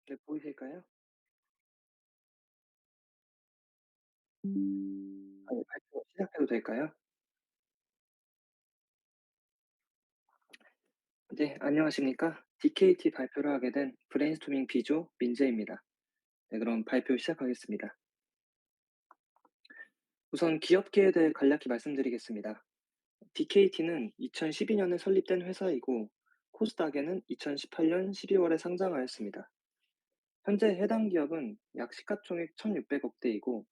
네, 보이실까요? 네, 발표 시작해도 될까요? 네, 안녕하십니까? DKT 발표를 하게 된 브레인스토밍 B조 민재입니다. 네, 그럼 발표 시작하겠습니다. 우선 기업계에 대해 간략히 말씀드리겠습니다. DKT는 2012년에 설립된 회사이고 코스닥에는 2018년 12월에 상장하였습니다. 현재 해당 기업은 약 시가총액 1,600억 대이고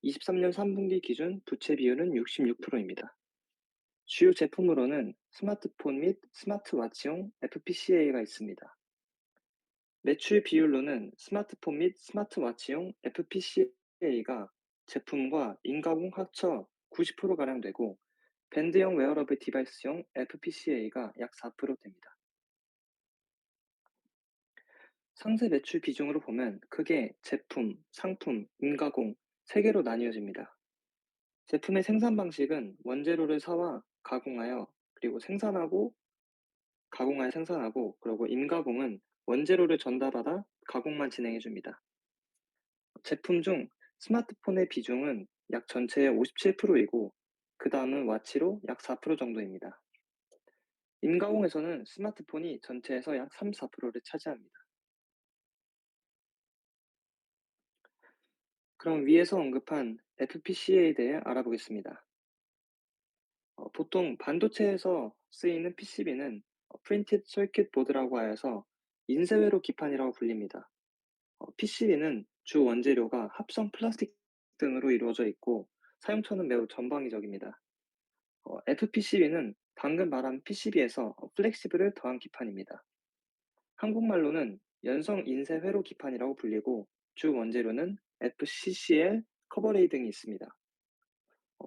23년 3분기 기준 부채 비율은 66%입니다. 주요 제품으로는 스마트폰 및 스마트워치용 FPCA가 있습니다. 매출 비율로는 스마트폰 및 스마트워치용 FPCA가 제품과 인가공 합쳐 90%가량 되고 밴드형 웨어러블 디바이스용 FPCA가 약 4%됩니다. 상세 매출 비중으로 보면 크게 제품, 상품, 인가공 3개로 나뉘어집니다. 제품의 생산 방식은 원재료를 사와 가공하여 그리고 생산하고 그리고 인가공은 원재료를 전달받아 가공만 진행해 줍니다. 제품 중 스마트폰의 비중은 약 전체의 57%이고 그 다음은 와치로 약 4% 정도입니다. 인가공에서는 스마트폰이 전체에서 약 3, 4%를 차지합니다. 그럼 위에서 언급한 FPCA에 대해 알아보겠습니다. 보통 반도체에서 쓰이는 PCB는 Printed Circuit Board라고 하여서 인쇄회로 기판이라고 불립니다. PCB는 주 원재료가 합성 플라스틱 등으로 이루어져 있고 사용처는 매우 전방위적입니다. FPCB는 방금 말한 PCB에서 플렉시블을 더한 기판입니다. 한국말로는 연성 인쇄 회로 기판이라고 불리고 주 원재료는 FCCL, 커버레이 등이 있습니다.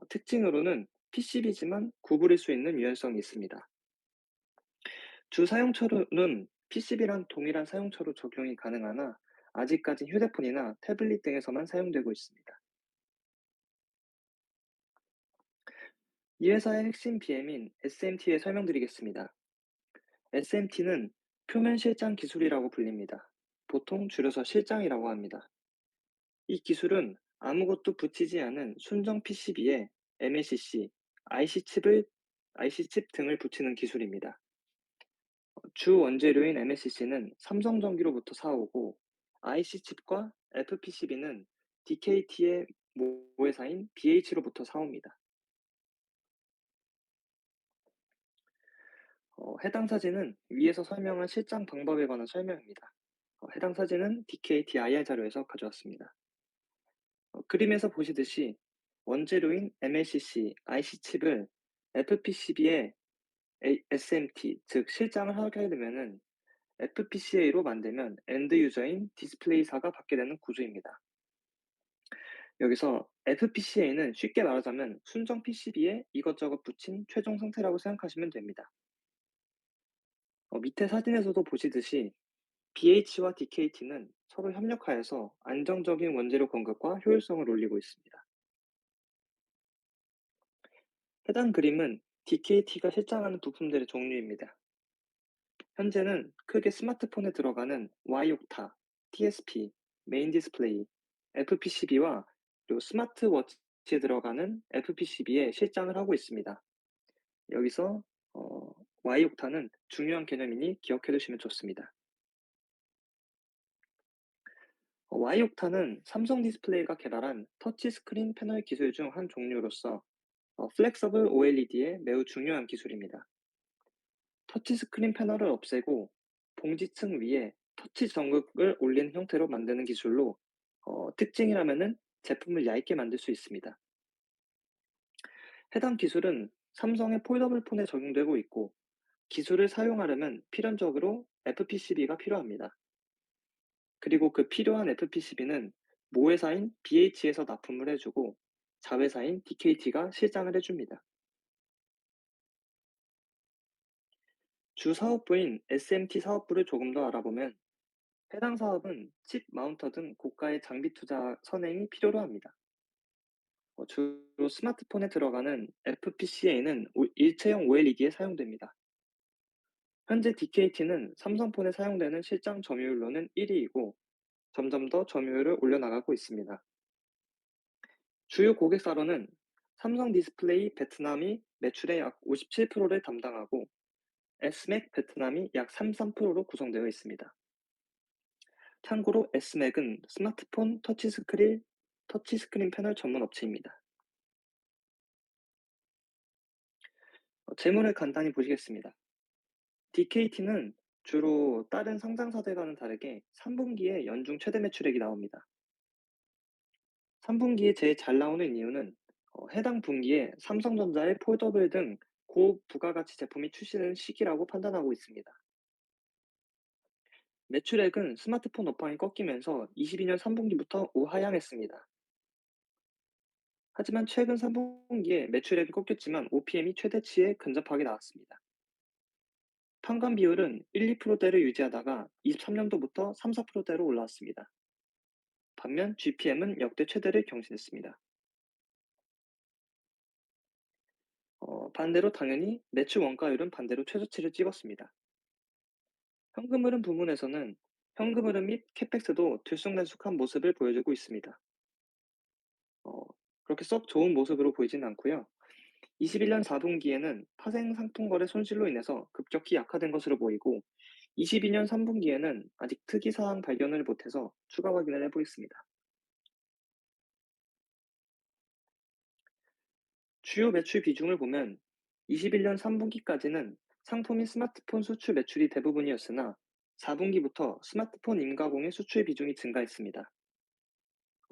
특징으로는 PCB지만 구부릴 수 있는 유연성이 있습니다. 주 사용처로는 PCB랑 동일한 사용처로 적용이 가능하나 아직까지 휴대폰이나 태블릿 등에서만 사용되고 있습니다. 이 회사의 핵심 BM인 SMT에 설명드리겠습니다. SMT는 표면 실장 기술이라고 불립니다. 보통 줄여서 실장이라고 합니다. 이 기술은 아무것도 붙이지 않은 순정 PCB에 MLCC, IC칩 등을 붙이는 기술입니다. 주 원재료인 MLCC는 삼성전기로부터 사오고 IC칩과 FPCB는 DKT의 모회사인 BH로부터 사옵니다. 해당 사진은 위에서 설명한 실장 방법에 관한 설명입니다. 해당 사진은 DKT IR 자료에서 가져왔습니다. 그림에서 보시듯이 원재료인 MLCC, IC칩을 FPCB에 SMT, 즉 실장을 하게 되면은 FPCA로 만들면 엔드 유저인 디스플레이사가 받게 되는 구조입니다. 여기서 FPCA는 쉽게 말하자면 순정 PCB에 이것저것 붙인 최종 상태라고 생각하시면 됩니다. 밑에 사진에서도 보시듯이 BH와 DKT는 서로 협력하여서 안정적인 원재료 공급과 효율성을 올리고 있습니다. 해당 그림은 DKT가 실장하는 부품들의 종류입니다. 현재는 크게 스마트폰에 들어가는 Y옥타, TSP, 메인 디스플레이, FPCB와 그리고 스마트워치에 들어가는 FPCB에 실장을 하고 있습니다. 여기서 Y옥타는 중요한 개념이니 기억해 두시면 좋습니다. Y옥타는 삼성 디스플레이가 개발한 터치 스크린 패널 기술 중 한 종류로서 플렉서블 OLED의 매우 중요한 기술입니다. 터치스크린 패널을 없애고 봉지층 위에 터치 전극을 올리는 형태로 만드는 기술로 특징이라면은 제품을 얇게 만들 수 있습니다. 해당 기술은 삼성의 폴더블 폰에 적용되고 있고 기술을 사용하려면 필연적으로 FPCB가 필요합니다. 그리고 그 필요한 FPCB는 모회사인 BH에서 납품을 해주고 자회사인 DKT가 실장을 해줍니다. 주 사업부인 SMT 사업부를 조금 더 알아보면 해당 사업은 칩 마운터 등 고가의 장비 투자 선행이 필요로 합니다. 주로 스마트폰에 들어가는 FPCA는 일체형 OLED에 사용됩니다. 현재 DKT는 삼성폰에 사용되는 실장 점유율로는 1위이고 점점 더 점유율을 올려나가고 있습니다. 주요 고객사로는 삼성 디스플레이 베트남이 매출의 약 57%를 담당하고 S맥 베트남이 약 33%로 구성되어 있습니다. 참고로 S맥은 스마트폰 터치스크린 패널 전문 업체입니다. 재무를 간단히 보시겠습니다. DKT는 주로 다른 상장사들과는 다르게 3분기에 연중 최대 매출액이 나옵니다. 3분기에 제일 잘 나오는 이유는 해당 분기에 삼성전자의 폴더블 등 고부가가치 제품이 출시되는 시기라고 판단하고 있습니다. 매출액은 스마트폰 업황이 꺾이면서 22년 3분기부터 우하향했습니다. 하지만 최근 3분기에 매출액이 꺾였지만 OPM이 최대치에 근접하게 나왔습니다. 판관 비율은 1~2%대를 유지하다가 23년도부터 3~4%대로 올라왔습니다. 반면 GPM은 역대 최대를 경신했습니다. 반대로 당연히 매출 원가율은 반대로 최저치를 찍었습니다. 현금 흐름 부문에서는 현금 흐름 및 캐펙스도 들쑥날쑥한 모습을 보여주고 있습니다. 어, 그렇게 썩 좋은 모습으로 보이진 않고요. 21년 4분기에는 파생 상품 거래 손실로 인해서 급격히 약화된 것으로 보이고 22년 3분기에는 아직 특이 사항 발견을 못해서 추가 확인을 해보겠습니다. 주요 매출 비중을 보면 21년 3분기까지는 상품 및 스마트폰 수출 매출이 대부분이었으나 4분기부터 스마트폰 임가공의 수출 비중이 증가했습니다.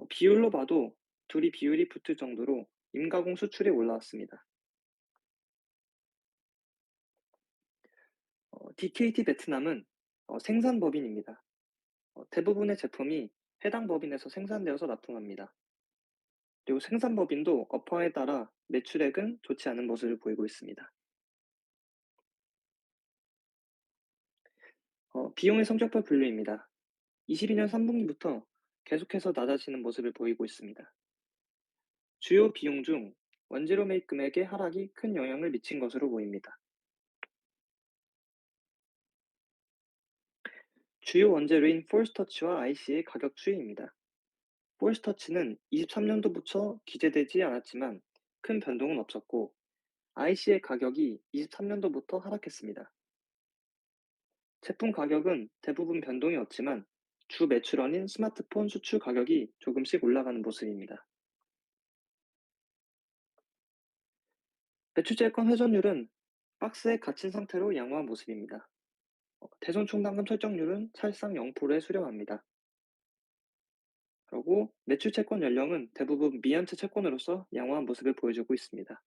비율로 봐도 둘이 비율이 붙을 정도로 임가공 수출이 올라왔습니다. DKT 베트남은 생산 법인입니다. 대부분의 제품이 해당 법인에서 생산되어서 납품합니다. 그리고 생산 법인도 업황에 따라 매출액은 좋지 않은 모습을 보이고 있습니다. 비용의 성적표 분류입니다. 22년 3분기부터 계속해서 낮아지는 모습을 보이고 있습니다. 주요 비용 중 원재료 매입 금액의 하락이 큰 영향을 미친 것으로 보입니다. 주요 원재료인 폴스터치와 IC의 가격 추이입니다. 폴스터치는 23년도부터 기재되지 않았지만 큰 변동은 없었고 IC의 가격이 23년도부터 하락했습니다. 제품 가격은 대부분 변동이 없지만 주 매출원인 스마트폰 수출 가격이 조금씩 올라가는 모습입니다. 매출채권 회전율은 박스에 갇힌 상태로 양호한 모습입니다. 대손 충당금 설정률은 사실상 0%에 수렴합니다. 그리고 매출 채권 연령은 대부분 미연체 채권으로서 양호한 모습을 보여주고 있습니다.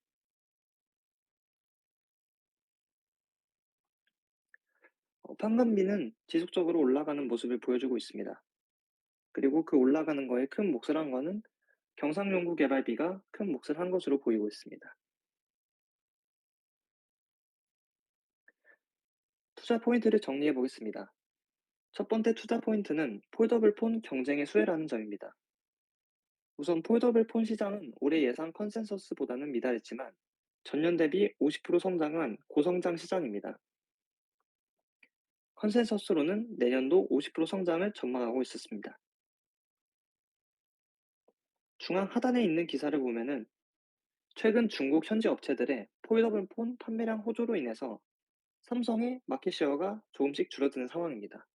판관비는 지속적으로 올라가는 모습을 보여주고 있습니다. 그리고 그 올라가는 거에 큰 몫을 한 거는 경상연구개발비가 큰 몫을 한 것으로 보이고 있습니다. 투자 포인트를 정리해 보겠습니다. 첫 번째 투자 포인트는 폴더블 폰 경쟁의 수혜라는 점입니다. 우선 폴더블 폰 시장은 올해 예상 컨센서스보다는 미달했지만 전년 대비 50% 성장한 고성장 시장입니다. 컨센서스로는 내년도 50% 성장을 전망하고 있었습니다. 중앙 하단에 있는 기사를 보면은 최근 중국 현지 업체들의 폴더블 폰 판매량 호조로 인해서 삼성의 마켓쉐어가 조금씩 줄어드는 상황입니다.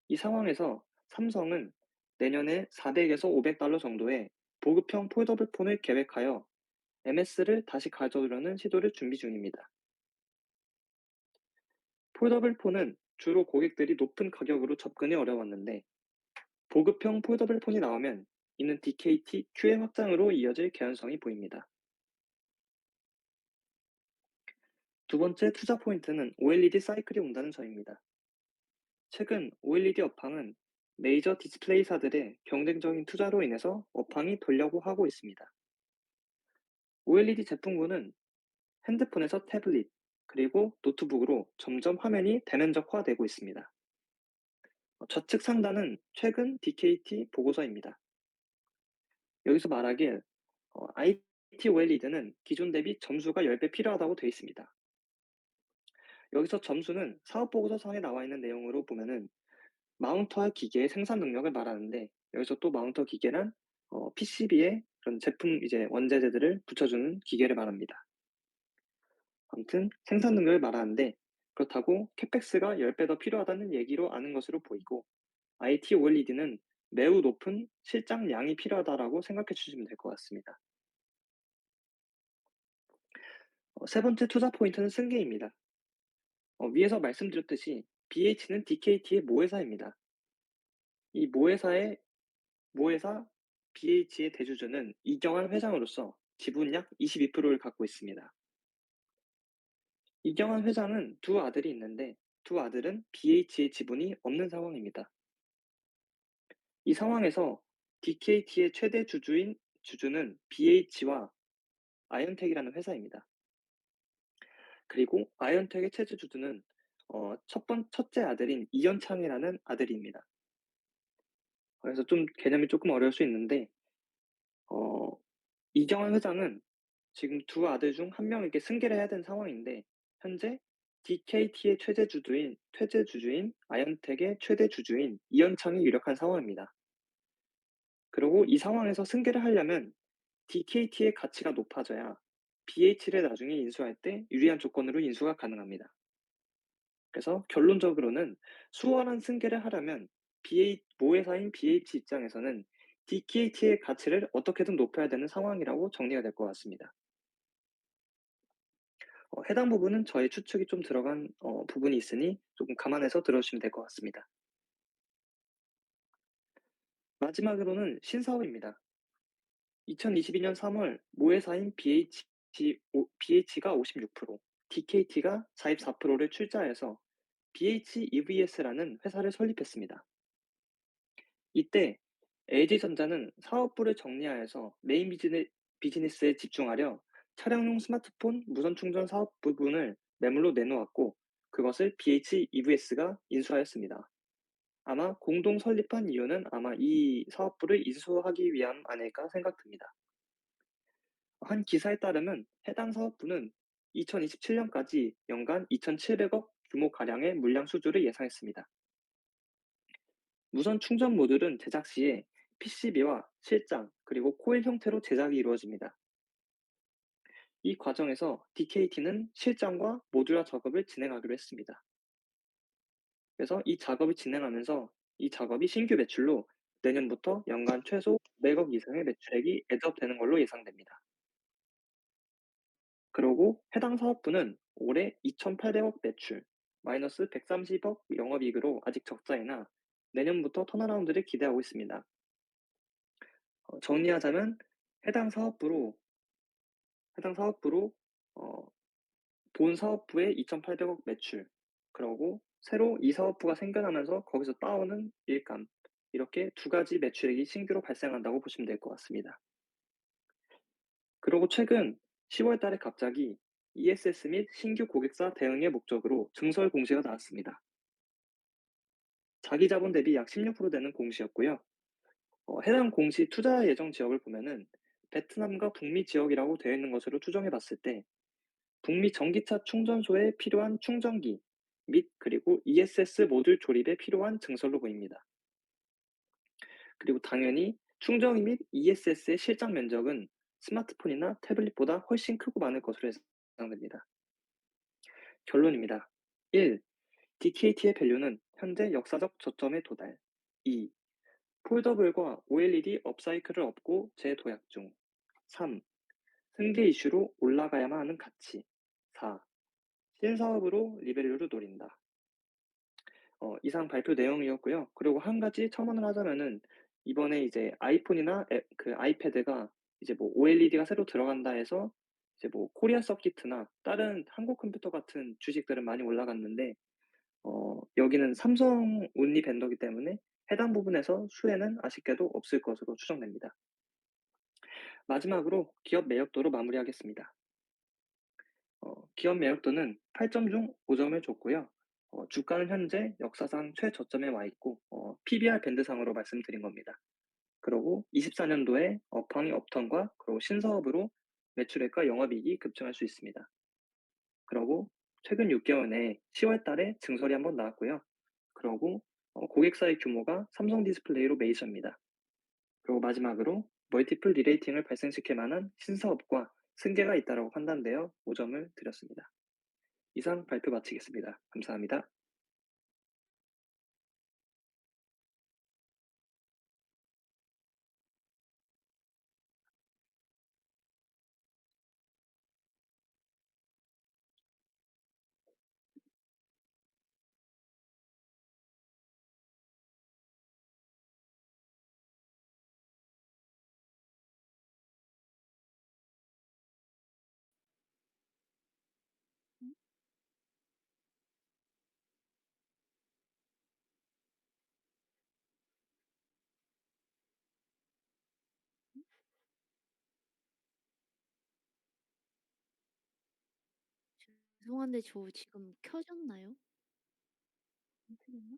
이 상황에서 삼성은 내년에 400에서 $500 정도의 보급형 폴더블 폰을 계획하여 MS를 다시 가져오려는 시도를 준비 중입니다. 폴더블 폰은 주로 고객들이 높은 가격으로 접근이 어려웠는데 보급형 폴더블 폰이 나오면 이는 DKT Q의 확장으로 이어질 개연성이 보입니다. 두 번째 투자 포인트는 OLED 사이클이 온다는 점입니다. 최근 OLED 업황은 메이저 디스플레이사들의 경쟁적인 투자로 인해서 업황이 돌려고 하고 있습니다. OLED 제품군은 핸드폰에서 태블릿, 그리고 노트북으로 점점 화면이 대면적화되고 있습니다. 좌측 상단은 최근 DKT 보고서입니다. 여기서 말하길 IT OLED는 기존 대비 점수가 10배 필요하다고 되어 있습니다. 여기서 점수는 사업 보고서상에 나와 있는 내용으로 보면은 마운터와 기계의 생산 능력을 말하는데, 여기서 또 마운터 기계란 PCB에 그런 제품 이제 원재재들을 붙여주는 기계를 말합니다. 아무튼 생산 능력을 말하는데, 그렇다고 캐펙스가 10배 더 필요하다는 얘기로 아는 것으로 보이고, IT OLED는 매우 높은 실장량이 필요하다라고 생각해 주시면 될 것 같습니다. 세 번째 투자 포인트는 승계입니다. 위에서 말씀드렸듯이 BH는 DKT의 모회사입니다. 이 모회사 BH의 대주주는 이경환 회장으로서 지분 약 22%를 갖고 있습니다. 이경환 회장은 두 아들이 있는데, 두 아들은 BH의 지분이 없는 상황입니다. 이 상황에서 DKT의 최대 주주는 BH와 아이언텍이라는 회사입니다. 그리고 아이언텍의 최대 주주는 첫째 아들인 이현창이라는 아들입니다. 그래서 좀 개념이 조금 어려울 수 있는데, 어, 이경환 회장은 지금 두 아들 중 한 명에게 승계를 해야 되는 상황인데, 현재 DKT의 최대 주주인 아이언텍의 최대 주주인 이현창이 유력한 상황입니다. 그리고 이 상황에서 승계를 하려면 DKT의 가치가 높아져야 BH를 나중에 인수할 때 유리한 조건으로 인수가 가능합니다. 그래서 결론적으로는 수월한 승계를 하려면 모회사인 BH 입장에서는 DKT의 가치를 어떻게든 높여야 되는 상황이라고 정리가 될 것 같습니다. 해당 부분은 저의 추측이 좀 들어간 부분이 있으니 조금 감안해서 들어주시면 될 것 같습니다. 마지막으로는 신사업입니다. 2022년 3월 모회사인 BH가 56%, DKT가 44%를 출자해서 BHEVS라는 회사를 설립했습니다. 이때 LG전자는 사업부를 정리하여서 메인 비즈니스에 집중하려 차량용 스마트폰 무선 충전 사업 부분을 매물로 내놓았고, 그것을 BHEVS가 인수하였습니다. 아마 공동 설립한 이유는 아마 이 사업부를 인수하기 위함 아닐까 생각됩니다. 한 기사에 따르면 해당 사업부는 2027년까지 연간 2,700억 규모가량의 물량 수주를 예상했습니다. 무선 충전 모듈은 제작 시에 PCB와 실장, 그리고 코일 형태로 제작이 이루어집니다. 이 과정에서 DKT는 실장과 모듈화 작업을 진행하기로 했습니다. 그래서 이 작업을 진행하면서 이 작업이 신규 매출로 내년부터 연간 최소 100억 이상의 매출액이 애드업되는 걸로 예상됩니다. 그리고 해당 사업부는 올해 2,800억 매출, 마이너스 130억 영업이익으로 아직 적자이나 내년부터 턴어라운드를 기대하고 있습니다. 정리하자면 해당 사업부로 해당 사업부로 어, 본 사업부의 2,800억 매출, 그러고 새로 이 사업부가 생겨나면서 거기서 따오는 일감, 이렇게 두 가지 매출액이 신규로 발생한다고 보시면 될 것 같습니다. 그리고 최근 10월 달에 갑자기 ESS 및 신규 고객사 대응의 목적으로 증설 공시가 나왔습니다. 자기 자본 대비 약 16% 되는 공시였고요. 해당 공시 투자 예정 지역을 보면은 베트남과 북미 지역이라고 되어 있는 것으로 추정해 봤을 때, 북미 전기차 충전소에 필요한 충전기 및 그리고 ESS 모듈 조립에 필요한 증설로 보입니다. 그리고 당연히 충전기 및 ESS의 실장 면적은 스마트폰이나 태블릿보다 훨씬 크고 많을 것으로 예상됩니다. 결론입니다. 1. DKT의 밸류는 현재 역사적 저점에 도달. 2. 폴더블과 OLED 업사이클을 업고 재도약 중. 3. 승계 이슈로 올라가야만 하는 가치. 4. 신사업으로 리밸류를 노린다. 이상 발표 내용이었고요. 그리고 한 가지 첨언을 하자면은 이번에 이제 아이폰이나 그 아이패드가 이제 뭐 OLED가 새로 들어간다 해서 이제 뭐 코리아 서킷이나 다른 한국 컴퓨터 같은 주식들은 많이 올라갔는데, 여기는 삼성 온리 벤더기 때문에 해당 부분에서 수혜는 아쉽게도 없을 것으로 추정됩니다. 마지막으로 기업 매력도로 마무리하겠습니다. 기업 매력도는 8점 중 5점을 줬고요. 주가는 현재 역사상 최저점에 와 있고, PBR 밴드상으로 말씀드린 겁니다. 그리고 24년도에 업황이 업턴과 그리고 신사업으로 매출액과 영업이익이 급증할 수 있습니다. 그리고 최근 6개월 내에 10월 달에 증설이 한번 나왔고요. 그러고 고객사의 규모가 삼성 디스플레이로 메이저입니다. 그리고 마지막으로 멀티플 리레이팅을 발생시킬 만한 신사업과 승계가 있다라고 판단되어 5점을 드렸습니다. 이상 발표 마치겠습니다. 감사합니다. 음 죄송한데 저 지금 켜졌나요? 안 켜졌나?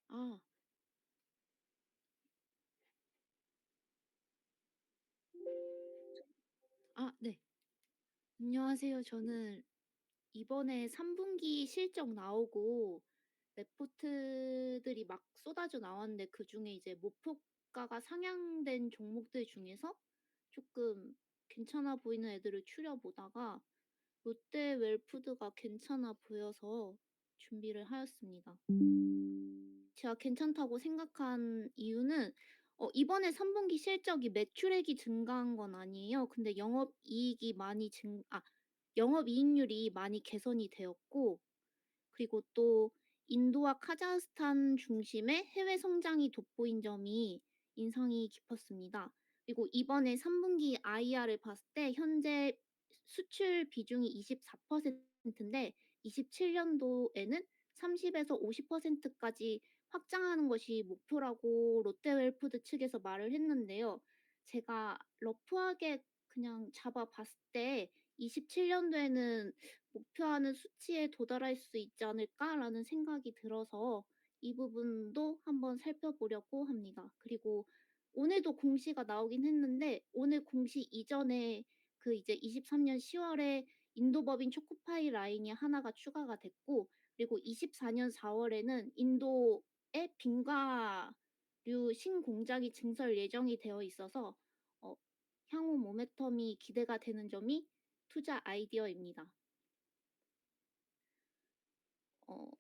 아. 네. 안녕하세요. 저는 이번에 3 분기 실적 나오고 레포트들이 막 쏟아져 나왔는데 그중에 이제 목표가가 상향된 종목들 중에서 쪼끔 괜찮아 보이는 애들을 추려 보다가 롯데웰푸드가 괜찮아 보여서 준비를 하였습니다. 제가 괜찮다고 생각한 이유는 이번에 3 분기 실적이 매출액이 증가한 건 아니에요. 근데 영업이익률이 많이 개선이 되었고, 그리고 또 인도와 카자흐스탄 중심의 해외 성장이 돋보인 점이 인상이 깊었습니다. 그리고 이번에 3 분기 IR을 봤을 때 현재 수출 비중이 24%인데 27 년도에는 30에서 50%까지 확장하는 것이 목표라고 롯데웰푸드 측에서 말을 했는데요. 제가 러프하게 그냥 잡아 봤을 때 27 년도에는 '목표하는 수치에 도달할 수 있지 않을까?'라는 생각이 들어서 이 부분도 한번 살펴보려고 합니다. 그리고 오늘도 공시가 나오긴 했는데 오늘 공시 이전에 그 이제 23년 10 월에 인도 법인 초코파이 라인이 하나가 추가가 됐고, 그리고 24년 4 월에는 인도에 빙과류 신공장이 증설 예정이 되어 있어서 어 향후 모멘텀이 기대가 되는 점이 투자 아이디어입니다. 어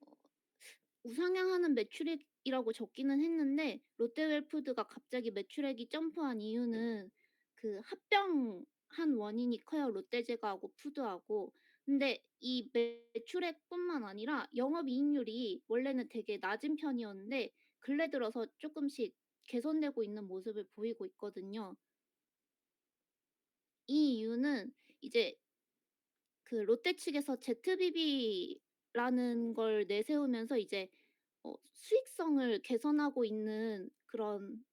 우상향하는 매출액이라고 적기는 했는데 롯데웰푸드가 갑자기 매출액이 점프한 이유는 그 합병한 원인이 커요, 롯데제과하고 푸드하고. 근데 이 매출액뿐만 아니라 영업이익률이 원래는 되게 낮은 편이었는데 근래 들어서 조금씩 개선되고 있는 모습을 보이고 있거든요. 이 이유는 이제 그 롯데 측에서 ZBB라는 걸 내세우면서 이제 수익성을 개선하고 있는 그런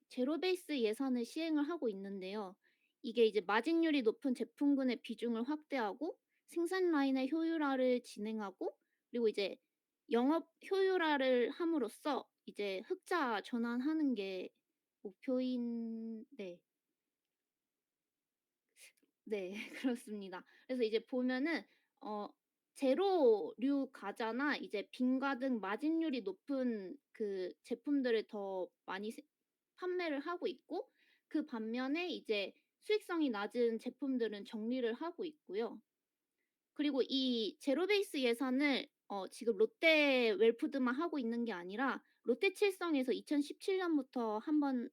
제로 베이스 예산을 시행을 하고 있는데요. 이게 이제 마진율이 높은 제품군의 비중을 확대하고 생산 라인의 효율화를 진행하고, 그리고 이제 영업 효율화를 함으로써 이제 흑자 전환하는 게 목표인. 네. 네. 그렇습니다. 그래서 이제 보면은 어 제로류 과자나 이제 빙과 등 마진율이 높은 그 제품들을 더 많이 판매를 하고 있고, 그 반면에 이제 수익성이 낮은 제품들은 정리를 하고 있고요. 그리고 이 제로 베이스 예산을 지금 롯데 웰푸드만 하고 있는 게 아니라 롯데칠성에서 2017 년부터 한번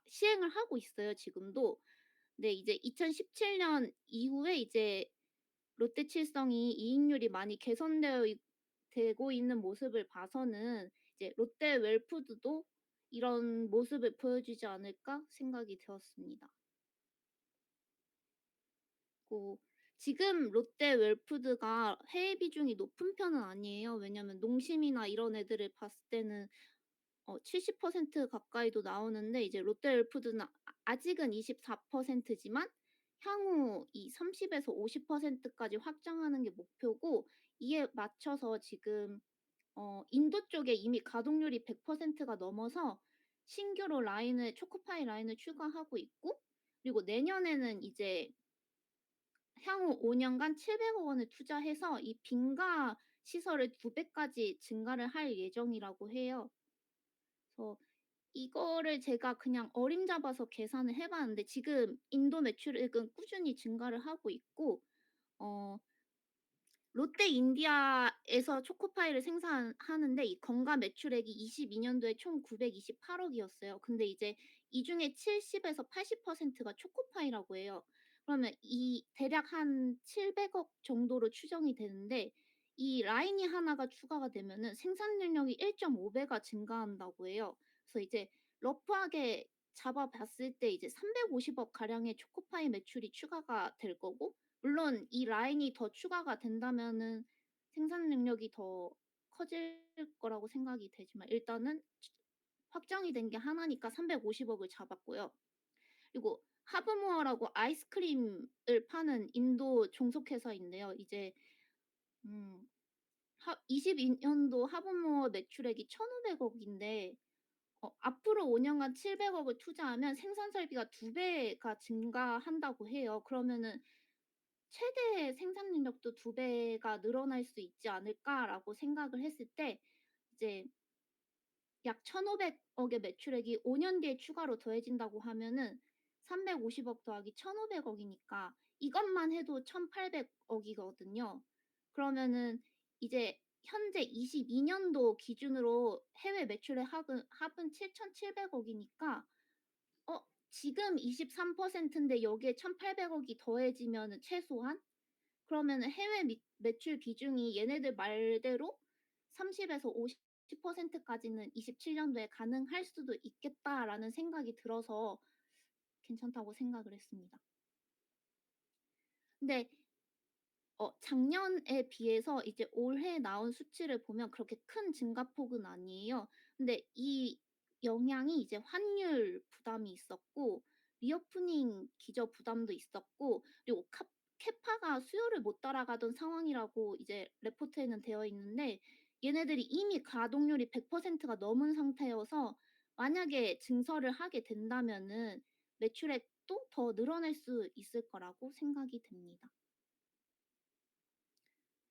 시행을 하고 있어요, 지금도. 네, 이제 2017년 이후에 이제 롯데칠성이 이익률이 많이 되고 있는 모습을 봐서는 이제 '롯데웰푸드도 이런 모습을 보여주지 않을까?' 생각이 되었습니다. 고 지금 롯데웰푸드가 해외 비중이 높은 편은 아니에요. 왜냐면 농심이나 이런 애들을 봤을 때는 70% 가까이도 나오는데 이제 롯데웰푸드는 아직은 24% 지만 향후 이 30에서 50% 까지 확장하는 게 목표고, 이에 맞춰서 지금 인도 쪽에 이미 가동률이 100%가 넘어서 신규로 초코파이 라인을 추가하고 있고, 그리고 내년에는 이제 향후 5 년간 700억 원을 투자해서 이 빙가 시설을 2 배까지 증가를 할 예정이라고 해요. 그래서 이거를 제가 그냥 어림잡아서 계산을 해 봤는데 지금 인도 매출액은 꾸준히 증가를 하고 있고 어 롯데인디아에서 초코파이를 생산하는데 이 건과 매출액이 22 년도에 총 928억 이었어요. 근데 이제 이 중에 70에서 80%가 초코파이라고 해요. 그러면 이 대략 한 700억 정도로 추정이 되는데 이 라인이 하나가 추가가 되면은 생산 능력이 1.5 배가 증가한다고 해요. 그래서 이제 러프하게 잡아 봤을 때 이제 350억 가량의 초코파이 매출이 추가가 될 거고 물론 이 라인이 더 추가가 된다면은 생산 능력이 더 커질 거라고 생각이 되지만 일단은 확정이 된 게 하나니까 350억을 잡았고요. 그리고 하브모어라고 아이스크림을 파는 인도 종속회사인데요. 이제 음 하 22 년도 하브모어 매출액이 1,500억인데 앞으로 5 년간 700억을 투자하면 생산 설비가 2 배가 증가한다고 해요. 그러면은 '최대 생산 능력도 2 배가 늘어날 수 있지 않을까?'라고 생각을 했을 때 이제 약 1,500억의 매출액이 5년 뒤에 추가로 더해진다고 하면은 350억 더하기 1,500억 이니까 이것만 해도 1,800억 이거든요. 그러면은 이제 현재 22 년도 기준으로 해외 매출의 합은 7,700억 이니까 지금 23% 인데 여기에 1,800억이 더해지면은 최소한 그러면은 해외 매출 비중이 얘네들 말대로 30에서 50% 까지는 27 년도에 가능할 수도 있겠다라는 생각이 들어서 괜찮다고 생각을 했습니다. 근데 작년에 비해서 이제 올해 나온 수치를 보면 그렇게 큰 증가폭은 아니에요. 근데 이 영향이 이제 환율 부담이 있었고 리오프닝 기저 부담도 있었고 그리고 캐파가 수요를 못 따라가던 상황이라고 이제 레포트에는 되어 있는데 얘네들이 이미 가동률이 100%가 넘은 상태여서 만약에 증설을 하게 된다면은 매출액도 더 늘어날 수 있을 거라고 생각이 됩니다.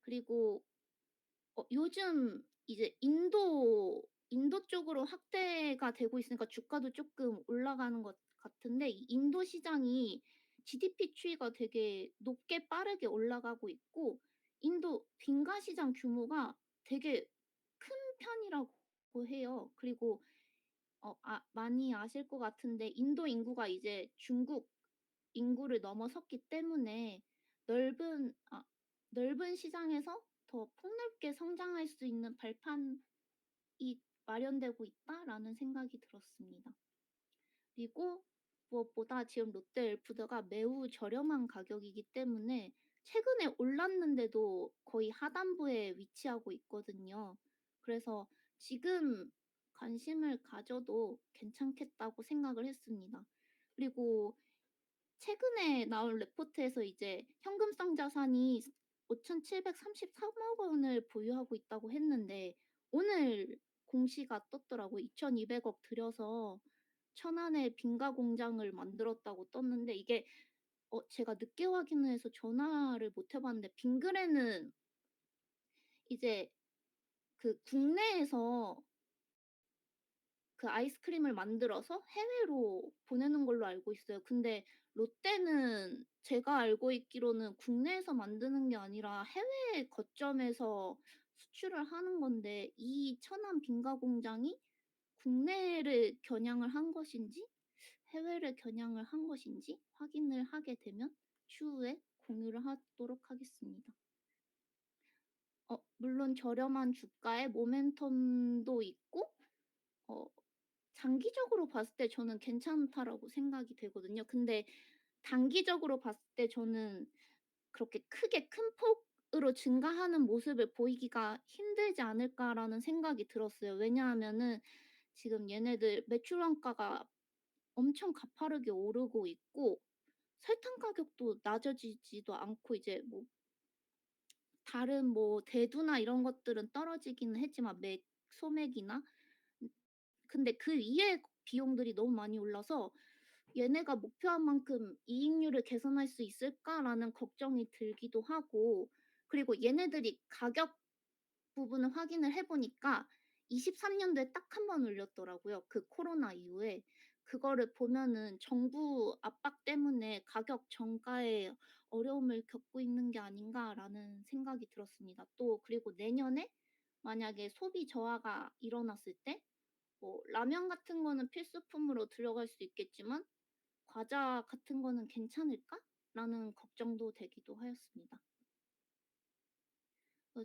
그리고 요즘 이제 인도 쪽으로 확대가 되고 있으니까 주가도 쪼끔 올라가는 것 같은데 이 인도 시장이 GDP 추이가 되게 높게 빠르게 올라가고 있고 인도 빙가 시장 규모가 되게 큰 편이라고 해요. 그리고 많이 아실 것 같은데 인도 인구가 이제 중국 인구를 넘어섰기 때문에 넓은 넓은 시장에서 더 폭넓게 성장할 수 있는 발판이 마련되고 있다라는 생각이 들었습니다. 그리고 무엇보다 지금 롯데엘프드가 매우 저렴한 가격이기 때문에 최근에 올랐는데도 거의 하단부에 위치하고 있거든요. 그래서 지금 관심을 가져도 괜찮겠다고 생각을 했습니다. 그리고 최근에 나온 레포트에서 이제 현금성 자산이 5,733억 원을 보유하고 있다고 했는데 오늘 공시가 떴더라고요. 2,200억 들여서 천안에 빙가 공장을 만들었다고 떴는데 이게 제가 늦게 확인을 해서 전화를 못 해 봤는데 빙그레는 이제 그 국내에서 그 아이스크림을 만들어서 해외로 보내는 걸로 알고 있어요. 근데 롯데는 제가 알고 있기로는 국내에서 만드는 게 아니라 해외 거점에서 수출을 하는 건데 이 천안 빙가 공장이 국내를 겨냥을 한 것인지 해외를 겨냥을 한 것인지 확인을 하게 되면 추후에 공유를 하도록 하겠습니다. 물론 저렴한 주가에 모멘텀도 있고 어 장기적으로 봤을 때 저는 괜찮다라고 생각이 되거든요. 근데 단기적으로 봤을 때 저는 그렇게 크게 큰 폭으로 증가하는 모습을 보이기가 힘들지 않을까라는 생각이 들었어요. 왜냐하면은 지금 얘네들 매출 원가가 엄청 가파르게 오르고 있고 설탕 가격도 낮아지지도 않고 이제 뭐 다른 뭐 대두나 이런 것들은 떨어지기는 했지만 소맥이나 근데 그 위에 비용들이 너무 많이 올라서 '얘네가 목표한 만큼 이익률을 개선할 수 있을까?'라는 걱정이 들기도 하고, 그리고 얘네들이 가격 부분을 확인을 해 보니까 23 년도에 딱 한 번 올렸더라고요, 그 코로나 이후에. 그거를 보면은 '정부 압박 때문에 가격 정가에 어려움을 겪고 있는 게 아닌가.'라는 생각이 들었습니다. 또 그리고 내년에 만약에 소비 저하가 일어났을 때 뭐 라면 같은 거는 필수품으로 들어갈 수 있겠지만 '과자 같은 거는 괜찮을까?'라는 걱정도 되기도 하였습니다.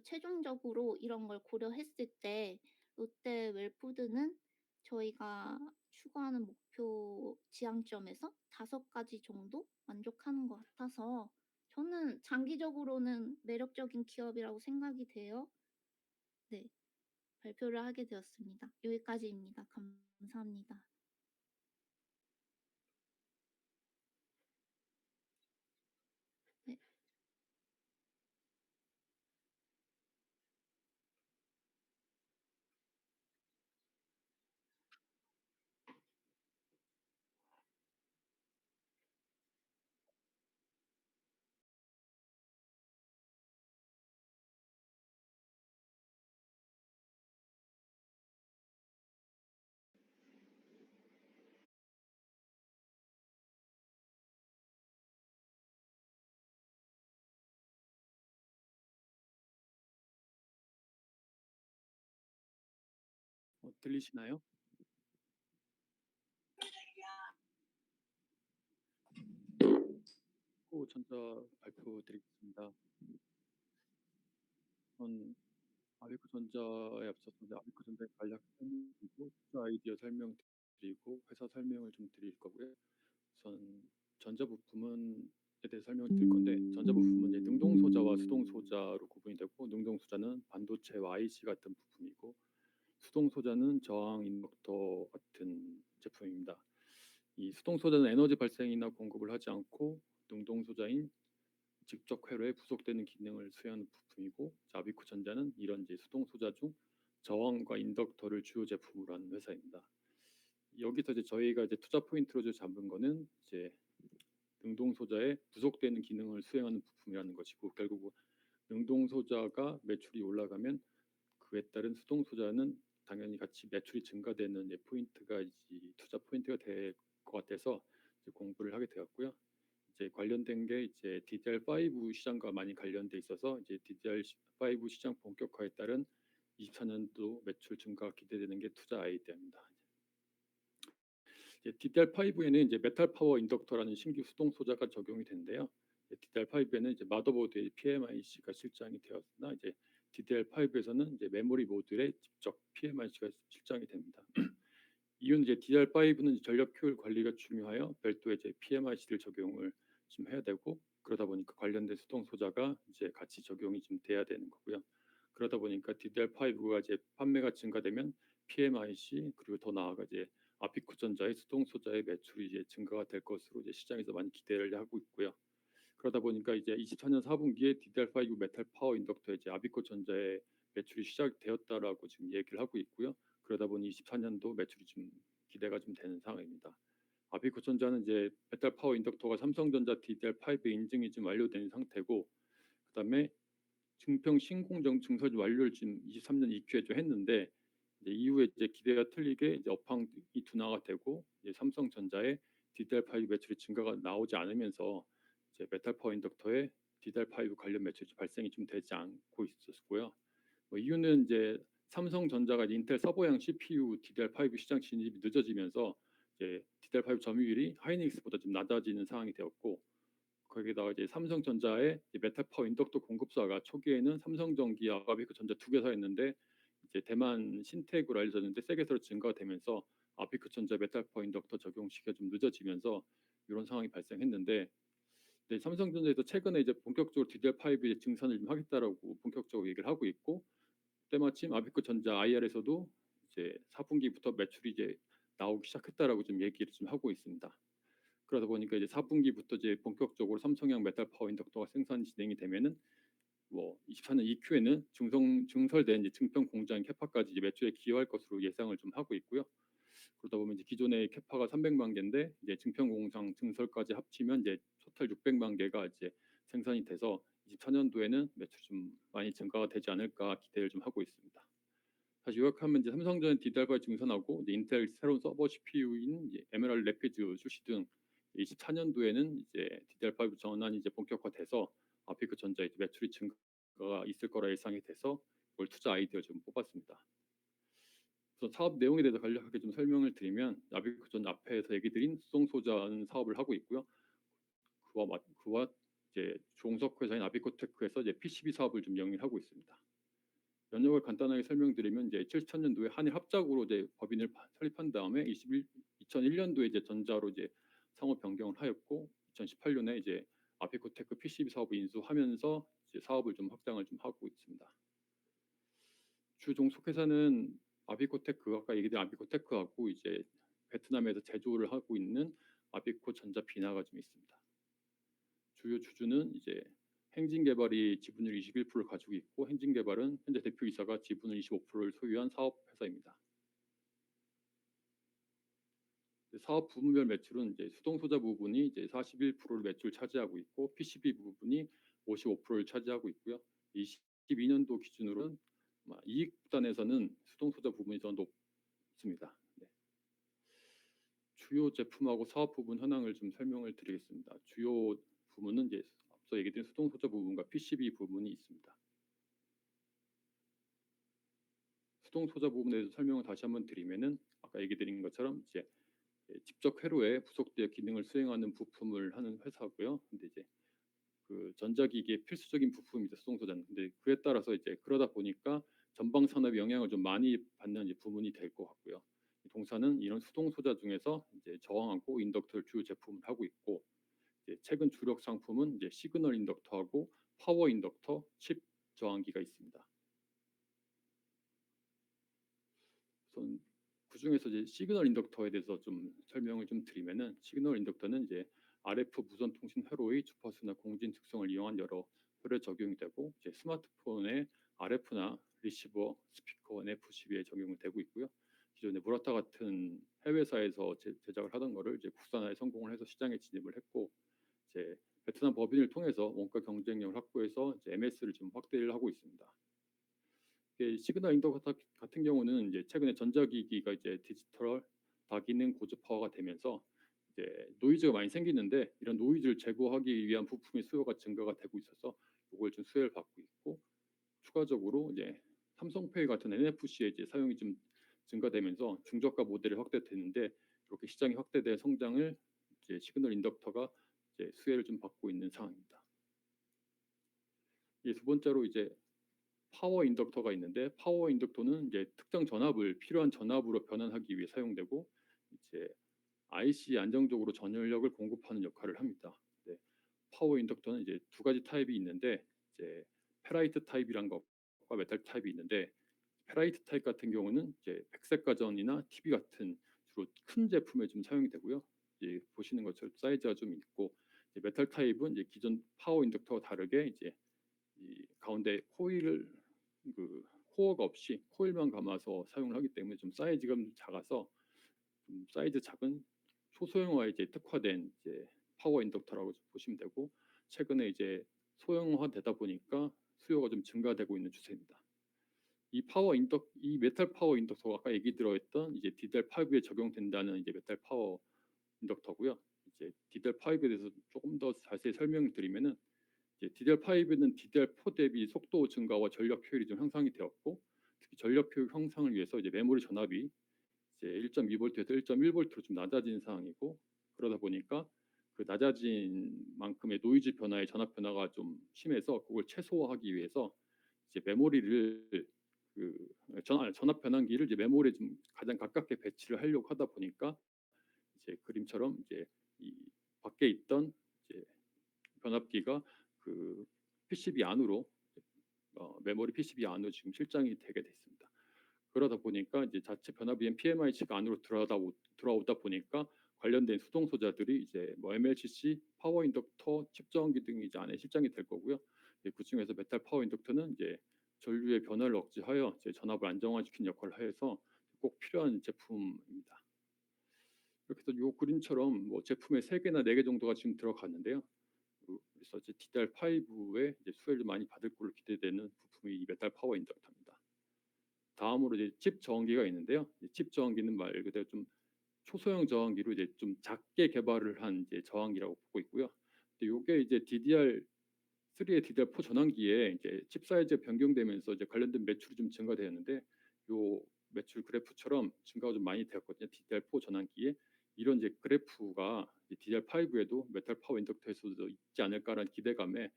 최종적으로 이런 걸 고려했을 때 롯데 웰푸드는 저희가 추구하는 목표 지향점에서 5가지 정도 만족하는 것 같아서 저는 장기적으로는 매력적인 기업이라고 생각이 돼요. 네. 발표를 하게 되었습니다. 여기까지입니다. 감사합니다. 네. 들리시나요? 전자 발표드리겠습니다. 우선 아비코전자에 앞서서 이제 아비코전자의 간략 설명드리고 투자 아이디어 설명드리고 회사 설명을 좀 드릴 거고요. 우선 전자부품에 대해 설명을 드릴 건데, 전자부품은 이제 능동소자와 수동소자로 구분이 되고, 능동소자는 반도체와 IC 같은 부품이고, 수동소자는 저항 인덕터 같은 제품입니다. 이 수동소자는 에너지 발생이나 공급을 하지 않고 능동소자인 직접 회로에 부속되는 기능을 수행하는 부품이고, 아비코 전자는 이런 이제 수동 소자 중 저항과 인덕터를 주요 제품으로 하는 회사입니다. 여기서 이제 저희가 이제 투자 포인트로 잡은 거는 이제 능동 소자에 부속되는 기능을 수행하는 부품이라는 것이고, 결국 능동 소자가 매출이 올라가면 그에 따른 수동 소자는 당연히 같이 매출이 증가되는 이제 포인트가 이제 투자 포인트가 될 것 같아서 이제 공부를 하게 되었고요. 이제 관련된 게 이제 DDR5 시장과 많이 관련돼 있어서 이제 DDR5 시장 본격화에 따른 24년도 매출 증가가 기대되는 게 투자 아이디어입니다. 이제 DDR5에는 이제 메탈 파워 인덕터라는 신규 수동 소자가 적용이 되는데요. DDR5에는 이제 마더보드의 PMIC가 실장이 되었으나 이제 DDR5에서는 이제 메모리 모듈에 직접 PMIC가 실장이 됩니다. 이유는 이제 DDR5는 전력 효율 관리가 중요하여 별도의 이제 PMIC를 적용을 좀 해야 되고, 그러다 보니까 관련된 수동 소자가 이제 같이 적용이 좀 돼야 되는 거고요. 그러다 보니까 DDR5가 이제 판매가 증가되면 PMIC 그리고 더 나아가 이제 아피코 전자의 수동 소자의 매출이 이제 증가가 될 것으로 이제 시장에서 많이 기대를 하고 있고요. 그러다 보니까 이제 24년 4분기에 DDR5 메탈 파워 인덕터 이제 아비코 전자의 매출이 시작되었다라고 지금 얘기를 하고 있고요. 그러다 보니 24년도 매출이 좀 기대가 좀 되는 상황입니다. 아비코 전자는 이제 메탈 파워 인덕터가 삼성전자 DDR5에 인증이 좀 완료된 상태고, 그다음에 증평 신공정 증설 완료를 지금 23년 2Q에 좀 했는데, 이제 이후에 이제 기대가 틀리게 이제 업황이 둔화가 되고 이제 삼성전자의 DDR5 매출이 증가가 나오지 않으면서 이제 메탈 파워 인덕터에 DDR5 관련 매출이 발생이 좀 되지 않고 있었고요. 이유는 이제 삼성전자가 인텔 서버형 CPU DDR5 시장 진입이 늦어지면서 이제 DDR5 점유율이 하이닉스보다 좀 낮아지는 상황이 되었고, 거기다가 이제 삼성전자의 메탈 파워 인덕터 공급사가 초기에는 삼성전기와 아비크 전자 두 개사였는데 이제 대만 신택으로 알려졌는데 세계사로 증가가 되면서 아비크 전자 메탈 파워 인덕터 적용 시기가 좀 늦어지면서 이런 상황이 발생했는데, 네, 삼성전자에서 최근에 이제 본격적으로 DDR5 증산을 좀 하겠다라고 본격적으로 얘기를 하고 있고, 때마침 아비크 전자 IR에서도 이제 4분기부터 매출이 이제 나오기 시작했다라고 좀 얘기를 좀 하고 있습니다. 그러다 보니까 이제 4분기부터 이제 본격적으로 삼성형 메탈 파워 인덕터가 생산 진행이 되면은 24년 2Q에는 증설된 이제 증평 공장 캐파까지 이제 매출에 기여할 것으로 예상을 좀 하고 있고요. 그러다 보면 이제 기존의 캐파가 300만 개인데 이제 증평공장 증설까지 합치면 이제 토탈 600만 개가 이제 생산이 돼서 24년도에는 매출이 좀 많이 증가가 되지 않을까 기대를 좀 하고 있습니다. 다시 요약하면 이제 삼성전자 DDR5 증선하고 이제 인텔 새로운 서버 CPU인 이제 에메랄드 래피드 출시 등 24년도에는 이제 DDR5 전환이 이제 본격화돼서 아피크 전자 이제 매출이 증가가 있을 거라 예상이 돼서 이걸 투자 아이디어 좀 뽑았습니다. 우선 사업 내용에 대해서 간략하게 좀 설명을 드리면 아피크 전 앞에서 얘기 드린 수동 소자는 사업을 하고 있고요. 그와 이제 종속 회사인 아비코테크에서 이제 PCB 사업을 좀 영위하고 있습니다. 연역을 간단하게 설명드리면 이제 2000년도에 한일 합작으로 이제 법인을 설립한 다음에 2001년도에 이제 전자로 이제 상호 변경을 하였고 2018년에 이제 아피코테크 PCB 사업을 인수하면서 이제 사업을 좀 확장을 좀 하고 있습니다. 주 종속 회사는 아비코테크 아까 얘기된 아비코테크하고 이제 베트남에서 제조를 하고 있는 아비코 전자 비나가 좀 있습니다. 주요 주주는 이제 행진개발이 지분율 21%를 가지고 있고 행진개발은 현재 대표이사가 지분을 25%를 소유한 사업 회사입니다. 사업 부문별 매출은 이제 수동소자 부분이 이제 41%를 매출 차지하고 있고 PCB 부분이 55%를 차지하고 있고요. 22년도 기준으로는 이익 부단에서는 수동소자 부분이 더 높습니다. 네. 주요 제품하고 사업 부분 현황을 좀 설명을 드리겠습니다. 주요 부문은 이제 앞서 얘기드린 수동소자 부분과 PCB 부분이 있습니다. 수동소자 부분에 대해서 설명을 다시 한번 드리면은 아까 얘기 드린 것처럼 이제 직접 회로에 부속되어 기능을 수행하는 부품을 하는 회사고요. 근데 이제 그 전자기기의 필수적인 부품이죠, 수동소자는. 근데 그에 따라서 이제 그러다 보니까 전방 산업에 영향을 좀 많이 받는 이제 부문이 될 것 같고요. 동사는 이런 수동소자 중에서 이제 저항하고 인덕터를 주요 제품을 하고 있고 이제 최근 주력 상품은 이제 시그널 인덕터하고 파워 인덕터, 칩 저항기가 있습니다. 우선 그 중에서 이제 시그널 인덕터에 대해서 좀 설명을 좀 드리면은 시그널 인덕터는 이제 RF 무선 통신 회로의 주파수나 공진 특성을 이용한 여러 회로에 적용이 되고 이제 스마트폰의 RF나 리시버, 스피커, NFCB에 적용이 되고 있고요. 기존에 무라타 같은 해외사에서 제작을 하던 거를 이제 국산화에 성공을 해서 시장에 진입을 했고 이제 베트남 법인을 통해서 원가 경쟁력을 확보해서 이제 MS를 좀 확대를 하고 있습니다. 시그널 인덕터 같은 경우는 이제 최근에 전자기기가 이제 디지털 다기능 고주파화가 되면서 이제 노이즈가 많이 생기는데 이런 노이즈를 제거하기 위한 부품의 수요가 증가가 되고 있어서 이걸 좀 수혜를 받고 있고 추가적으로 이제 삼성페이 같은 NFC의 이제 사용이 좀 증가되면서 중저가 모델이 확대되는데 이렇게 시장이 확대된 성장을 이제 시그널 인덕터가 이제 수혜를 좀 받고 있는 상황입니다. 두 번째로 이제 파워 인덕터가 있는데 파워 인덕터는 이제 특정 전압을 필요한 전압으로 변환하기 위해 사용되고 이제 IC 안정적으로 전열력을 공급하는 역할을 합니다. 네, 파워 인덕터는 이제 두 가지 타입이 있는데 이제 페라이트 타입이란 것과 메탈 타입이 있는데 페라이트 타입 같은 경우는 이제 백색 가전이나 TV 같은 주로 큰 제품에 좀 사용이 되고요. 이제 보시는 것처럼 사이즈가 좀 있고 이제 메탈 타입은 이제 기존 파워 인덕터와 다르게 이제 이 가운데 코일을 그 코어가 없이 코일만 감아서 사용을 하기 때문에 좀 사이즈가 좀 작아서 좀 사이즈 작은 초소형화에 이제 특화된 이제 파워 인덕터라고 보시면 되고 최근에 이제 소형화되다 보니까 수요가 좀 증가되고 있는 추세입니다. 이 메탈 파워 인덕터가 아까 얘기 들어있던 이제 DDR5에 적용된다는 이제 메탈 파워 인덕터고요. 이제 DDR5에 대해서 조금 더 자세히 설명을 드리면은 DDR5는 DDR4 대비 속도 증가와 전력 효율이 좀 향상이 되었고 특히 전력 효율 향상을 위해서 이제 메모리 전압이 이제 1.2V에서 1.1V로 좀 낮아진 상황이고 그러다 보니까 그 낮아진 만큼의 노이즈 변화의 전압 변화가 좀 심해서 그걸 최소화하기 위해서 이제 메모리를 그 전압 변환기를 이제 메모리에 좀 가장 가깝게 배치를 하려고 하다 보니까 이제 그림처럼 이제 이 밖에 있던 이제 변압기가 그 PCB 안으로 메모리 PCB 안으로 지금 실장이 되게 됐습니다. 그러다 보니까 이제 자체 변압비엔 PMIC가 안으로 들어오다 보니까 관련된 수동 소자들이 이제 뭐 MLCC, 파워 인덕터, 칩 저항기 등이 이제 안에 실장이 될 거고요. 그 중에서 메탈 파워 인덕터는 이제 전류의 변화를 억제하여 이제 전압을 안정화시키는 역할을 해서 꼭 필요한 제품입니다. 이렇게 해서 요 그림처럼 뭐 제품에 3개나 4개 정도가 지금 들어갔는데요. 그래서 이제 DDR5의 이제 수혜를 많이 받을 걸로 기대되는 부품이 이 메탈 파워 인덕터입니다. 다음으로 이제 칩 저항기가 있는데요. 이 칩 저항기는 말 그대로 좀 초소형 저항기로 이제 좀 작게 개발을 한 이제 저항기라고 보고 있고요. 근데 요게 이제 DDR3의 DDR4 전환기에 이제 칩 사이즈가 변경되면서 이제 관련된 매출이 좀 증가되었는데, 요 매출 그래프처럼 증가가 좀 많이 되었거든요. DDR4 전환기에 이런 이제 그래프가 DDR5에도 메탈 파워 인덕터에서도 있지 않을까라는 기대감에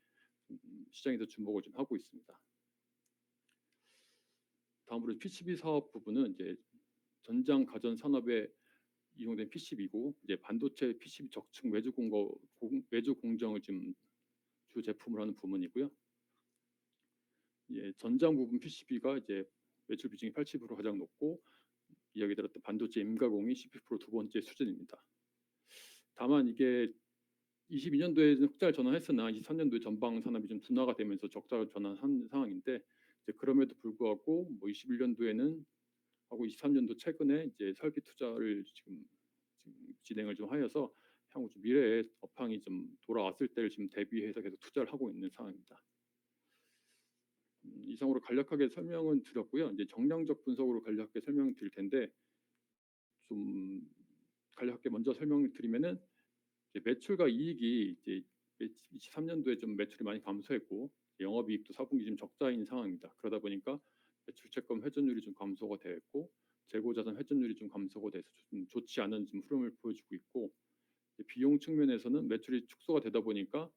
시장에서 주목을 좀 하고 있습니다. 다음으로 PCB 사업 부분은 이제 전장 가전 산업에 이용된 PCB고, 이제 반도체 PCB 적층 외주 공정을 지금 주 제품으로 하는 부문이고요. 예, 전장 부분 PCB가 이제 매출 비중이 80% 가장 높고, 이야기 들었던 반도체 임가공이 12%두 번째 수준입니다. 다만 이게 22년도에 흑자를 전환했으나 23년도에 전방 산업이 좀 둔화가 되면서 적자를 전환한 상황인데, 이제 그럼에도 불구하고 뭐 21년도에는 하고 23년도 최근에 이제 설비 투자를 지금 진행을 좀 하여서 향후 좀 미래에 업황이 좀 돌아왔을 때를 지금 대비해서 계속 투자를 하고 있는 상황입니다. 이상으로 간략하게 설명은 드렸고요. 이제 정량적 분석으로 간략하게 설명을 드릴 텐데, 좀 간략하게 먼저 설명을 드리면은 이제 매출과 이익이 이제 23년도에 좀 매출이 많이 감소했고, 영업이익도 4분기 좀 적자인 상황입니다. 그러다 보니까 매출채권 회전율이 좀 감소가 되었고, 재고자산 회전율이 좀 감소가 돼서 좀 좋지 않은 지금 흐름을 보여주고 있고, 비용 측면에서는 매출이 축소가 되다 보니까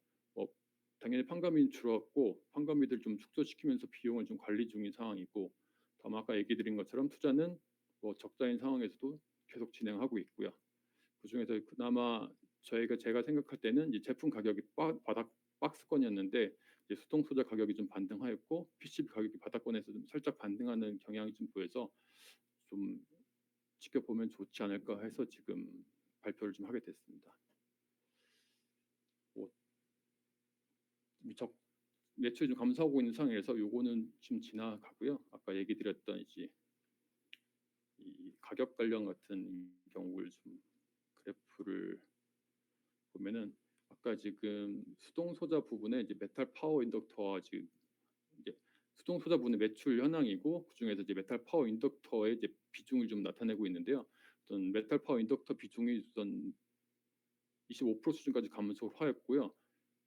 당연히 판관비는 줄었고, 판관비들 좀 축소시키면서 비용을 좀 관리 중인 상황이고, 다만 아까 얘기 드린 것처럼 투자는 적자인 상황에서도 계속 진행하고 있고요. 그 중에서 그나마 제가 생각할 때는 이제 제품 가격이 바닥 박스권이었는데, 이제 수동 소자 가격이 좀 반등하였고, PCB 가격이 바닥권에서 좀 살짝 반등하는 경향이 좀 보여서 좀 지켜보면 좋지 않을까 해서 지금 발표를 좀 하게 됐습니다. 매출이 좀 감소하고 있는 상황에서 요거는 좀 지나가고요. 아까 얘기 드렸던 이제 이 가격 관련 같은 경우를 좀 그래프를 보면은, 아까 지금 수동 소자 부분에 이제 메탈 파워 인덕터와 지금 이제 수동 소자 부분의 매출 현황이고, 그 중에서 이제 메탈 파워 인덕터의 이제 비중을 좀 나타내고 있는데요. 어떤 메탈 파워 인덕터 비중이 우선 25% 수준까지 감소하였고요.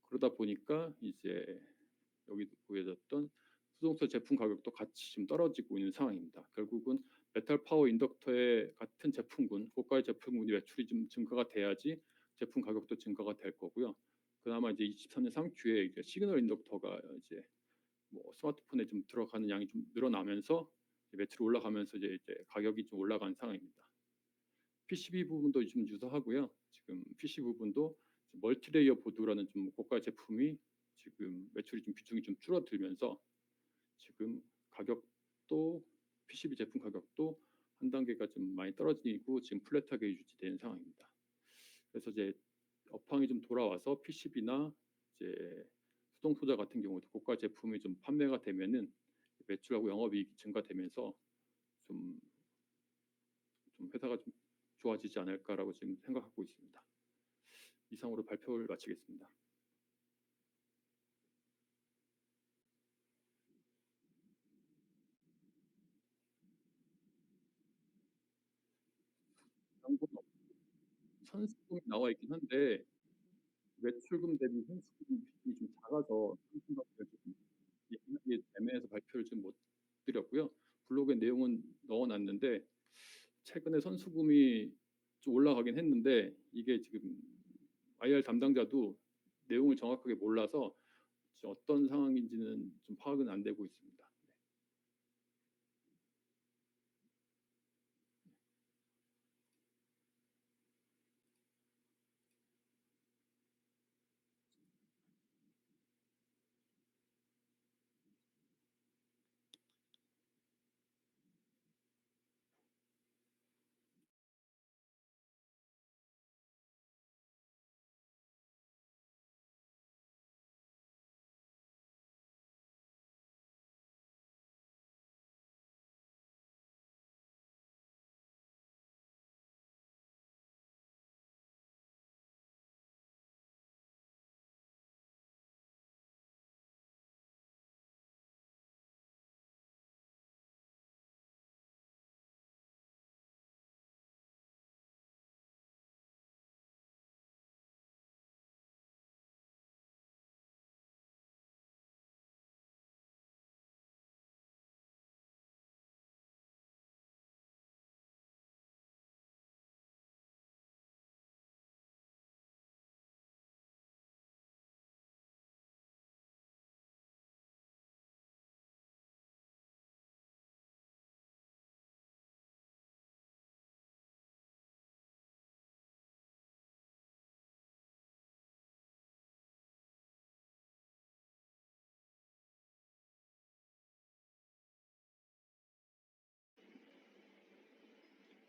그러다 보니까 이제 여기 보여졌던 수동소 제품 가격도 같이 지금 떨어지고 있는 상황입니다. 결국은 메탈 파워 인덕터의 같은 제품군, 고가의 제품군이 매출이 좀 증가가 돼야지 제품 가격도 증가가 될 거고요. 그나마 이제 23년 3Q에 이제 시그널 인덕터가 이제 뭐 스마트폰에 좀 들어가는 양이 좀 늘어나면서 매출이 올라가면서 이제 가격이 좀 올라간 상황입니다. PCB 부분도 좀 유사하고요. 지금 PC 부분도 멀티레이어 보드라는 좀 고가 제품이 지금 매출이 좀 비중이 좀 줄어들면서 지금 가격도 PCB 제품 가격도 한 단계가 좀 많이 떨어지고 지금 플랫하게 유지되는 상황입니다. 그래서 이제 업황이 좀 돌아와서 PCB나 이제 수동 소자 같은 경우도 고가 제품이 좀 판매가 되면은 매출하고 영업이익이 증가되면서 좀 회사가 좀 좋아지지 않을까라고 지금 생각하고 있습니다. 이상으로 발표를 마치겠습니다. 선수금이 나와 있긴 한데 매출금 대비 선수금 비중이 좀 작아서 선수금을 조금 애매해서 발표를 좀 못 드렸고요. 블로그에 내용은 넣어놨는데 최근에 선수금이 좀 올라가긴 했는데 이게 지금 IR 담당자도 내용을 정확하게 몰라서 어떤 상황인지는 좀 파악은 안 되고 있습니다.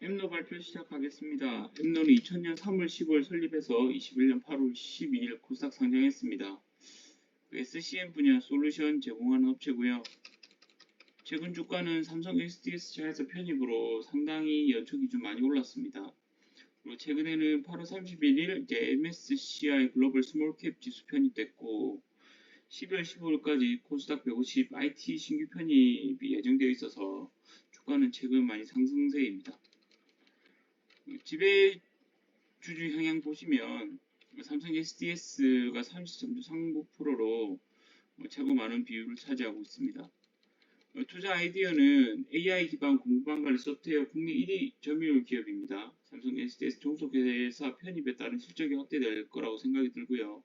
엠노 발표 시작하겠습니다. 엠노는 2000년 3월 15일 설립해서 21년 8월 12일 코스닥 상장했습니다. SCM 분야 솔루션 제공하는 업체고요. 최근 주가는 삼성 SDS 차에서 편입으로 상당히 연초 기준 많이 올랐습니다. 그리고 최근에는 8월 31일 MSCI 글로벌 스몰캡 지수 편입됐고 12월 15일까지 코스닥 150 IT 신규 편입이 예정되어 있어서 주가는 최근 많이 상승세입니다. 지배주주 영향 보시면 삼성 SDS가 30.39%로 최고 많은 비율을 차지하고 있습니다. 투자 아이디어는 AI 기반 공부방 관리 소프트웨어 국내 1위 점유율 기업입니다. 삼성 SDS 종속회사 편입에 따른 실적이 확대될 거라고 생각이 들고요.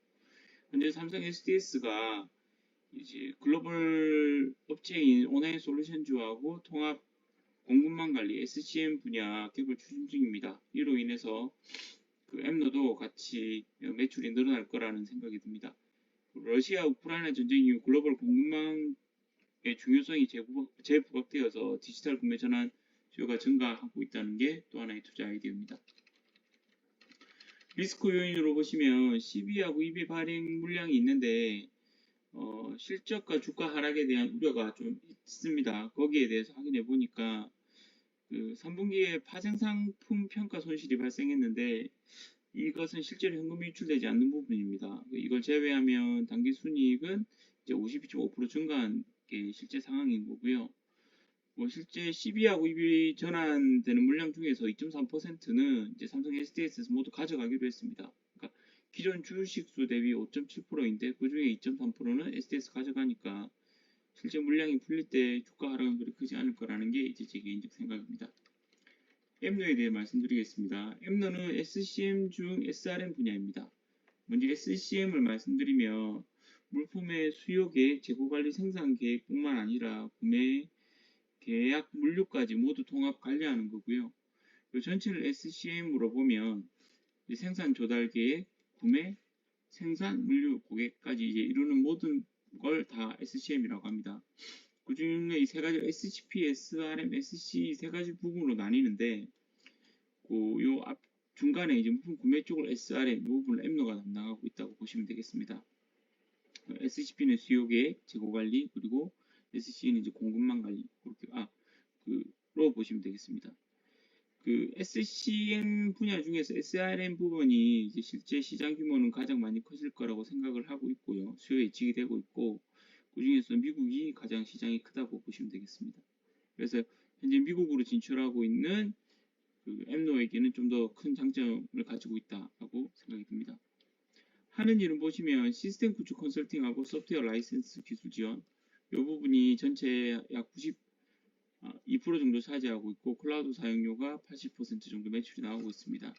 현재 삼성 SDS가 이제 글로벌 업체인 온라인 솔루션주하고 통합 공급망 관리 SCM 분야 개발 추진 중입니다. 이로 인해서 그 엠노도 같이 매출이 늘어날 거라는 생각이 듭니다. 러시아 우크라이나 전쟁 이후 글로벌 공급망의 중요성이 재부각되어서 디지털 구매 전환 수요가 증가하고 있다는 게 또 하나의 투자 아이디어입니다. 리스크 요인으로 보시면 CB하고 EB 발행 물량이 있는데 실적과 주가 하락에 대한 우려가 좀 있습니다. 거기에 대해서 확인해 보니까 그 3분기에 파생상품 평가 손실이 발생했는데 이것은 실제로 현금이 유출되지 않는 부분입니다. 이걸 제외하면 당기 순이익은 이제 52.5% 증가한 게 실제 상황인 거고요. 실제 CB하고 EB 전환되는 물량 중에서 2.3%는 이제 삼성 SDS에서 모두 가져가기로 했습니다. 그러니까 기존 주식수 대비 5.7%인데 그 중에 2.3%는 SDS 가져가니까 실제 물량이 풀릴 때 주가 하락은 그리 크지 않을 거라는 게 이제 제 개인적 생각입니다. 엠노에 대해 말씀드리겠습니다. 엠노는 SCM 중 SRM 분야입니다. 먼저 SCM을 말씀드리면 물품의 수요 계획, 재고 관리 생산 계획뿐만 아니라 구매 계약, 물류까지 모두 통합 관리하는 거고요. 이 전체를 SCM으로 보면 생산 조달 계획, 구매, 생산, 물류, 고객까지 이제 이루는 모든 걸 다 SCM이라고 합니다. 그 중에 이 세 가지 SCP, SRM, SC 세 가지 부분으로 나뉘는데 요 앞 중간에 이제 물품 구매 쪽을 SRM, 이 부분을 엠노가 담당하고 있다고 보시면 되겠습니다. SCP는 수요 계획, 재고 관리, 그리고 SC는 이제 공급망 관리 그렇게 로 보시면 되겠습니다. 그 SCM 분야 중에서 SRM 부분이 이제 실제 시장 규모는 가장 많이 커질 거라고 생각을 하고 있고요. 수요 예측이 되고 있고 그 중에서 미국이 가장 시장이 크다고 보시면 되겠습니다. 그래서 현재 미국으로 진출하고 있는 그 엠노에게는 좀 더 큰 장점을 가지고 있다고 생각이 듭니다. 하는 일은 보시면 시스템 구축 컨설팅하고 소프트웨어 라이센스 기술 지원 이 부분이 전체 약 2% 정도 차지하고 있고 클라우드 사용료가 80% 정도 매출이 나오고 있습니다.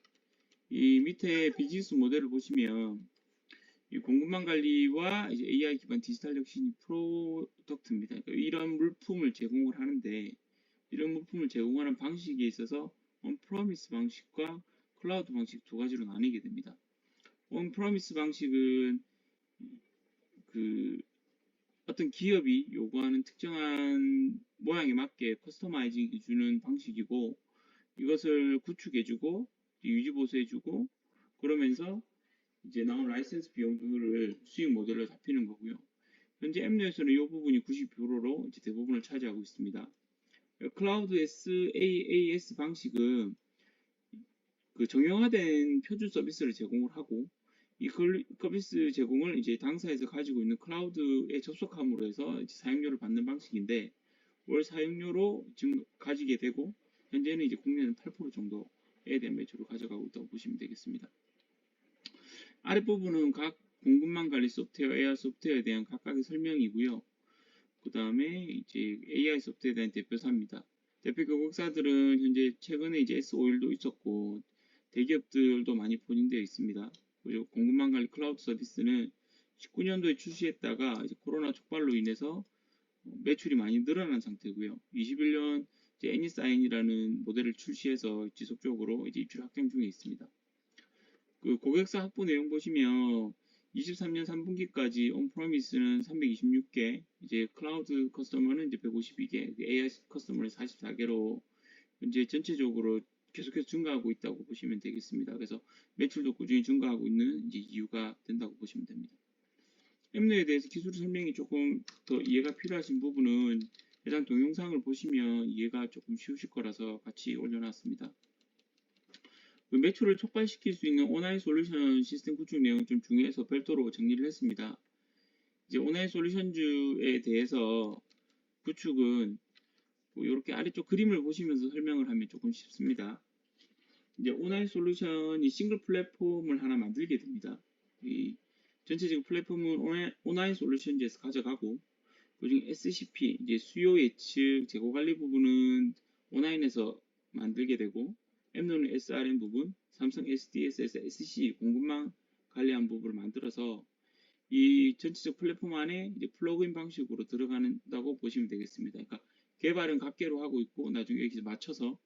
이 밑에 비즈니스 모델을 보시면 이 공급망 관리와 이제 AI 기반 디지털 혁신 프로덕트입니다. 그러니까 이런 물품을 제공을 하는데 이런 물품을 제공하는 방식에 있어서 온프로미스 방식과 클라우드 방식 두 가지로 나뉘게 됩니다. 온프로미스 방식은 그 어떤 기업이 요구하는 특정한 모양에 맞게 커스터마이징 해주는 방식이고 이것을 구축해주고 유지보수해주고 그러면서 이제 나온 라이센스 비용들을 수익 모델로 잡히는 거고요. 현재 엠노에서는 이 부분이 90%로 이제 대부분을 차지하고 있습니다. 클라우드 SaaS 방식은 그 정형화된 표준 서비스를 제공을 하고 이 서비스 제공을 이제 당사에서 가지고 있는 클라우드에 접속함으로 해서 이제 사용료를 받는 방식인데 월 사용료로 지금 가지게 되고 현재는 이제 국내는 8% 정도에 대한 매출을 가져가고 있다고 보시면 되겠습니다. 아랫부분은 각 공급망 관리 소프트웨어, AR 소프트웨어에 대한 각각의 설명이고요. 그 다음에 이제 AI 소프트웨어에 대한 대표사입니다. 대표 고객사들은 현재 최근에 이제 S5일도 있었고 대기업들도 많이 포진되어 있습니다. 그리고 공급망 관리 클라우드 서비스는 19년도에 출시했다가 이제 코로나 촉발로 인해서 매출이 많이 늘어난 상태고요. 21년 이제 애니사인이라는 모델을 출시해서 지속적으로 이제 입출 확장 중에 있습니다. 그 고객사 확보 내용 보시면 23년 3분기까지 온프로미스는 326개, 이제 클라우드 커스터머는 이제 152개, AI 커스터머는 44개로 현재 전체적으로 계속해서 증가하고 있다고 보시면 되겠습니다. 그래서 매출도 꾸준히 증가하고 있는 이제 이유가 된다고 보시면 됩니다. 앱노에 대해서 기술 설명이 조금 더 이해가 필요하신 부분은 해당 동영상을 보시면 이해가 조금 쉬우실 거라서 같이 올려놨습니다. 그 매출을 촉발시킬 수 있는 온라인 솔루션 시스템 구축 내용은 좀 중요해서 별도로 정리를 했습니다. 이제 온라인 솔루션주에 대해서 구축은 이렇게 아래쪽 그림을 보시면서 설명을 하면 조금 쉽습니다. 이제 온라인 솔루션이 싱글 플랫폼을 하나 만들게 됩니다. 이 전체적인 플랫폼은 온라인 솔루션즈에서 가져가고 그중 SCP 이제 수요 예측 재고 관리 부분은 온라인에서 만들게 되고 앱노는 SRM 부분, 삼성 SDS에서 SC 공급망 관리한 부분을 만들어서 이 전체적 플랫폼 안에 이제 플러그인 방식으로 들어간다고 보시면 되겠습니다. 그러니까 개발은 각계로 하고 있고 나중에 여기서 맞춰서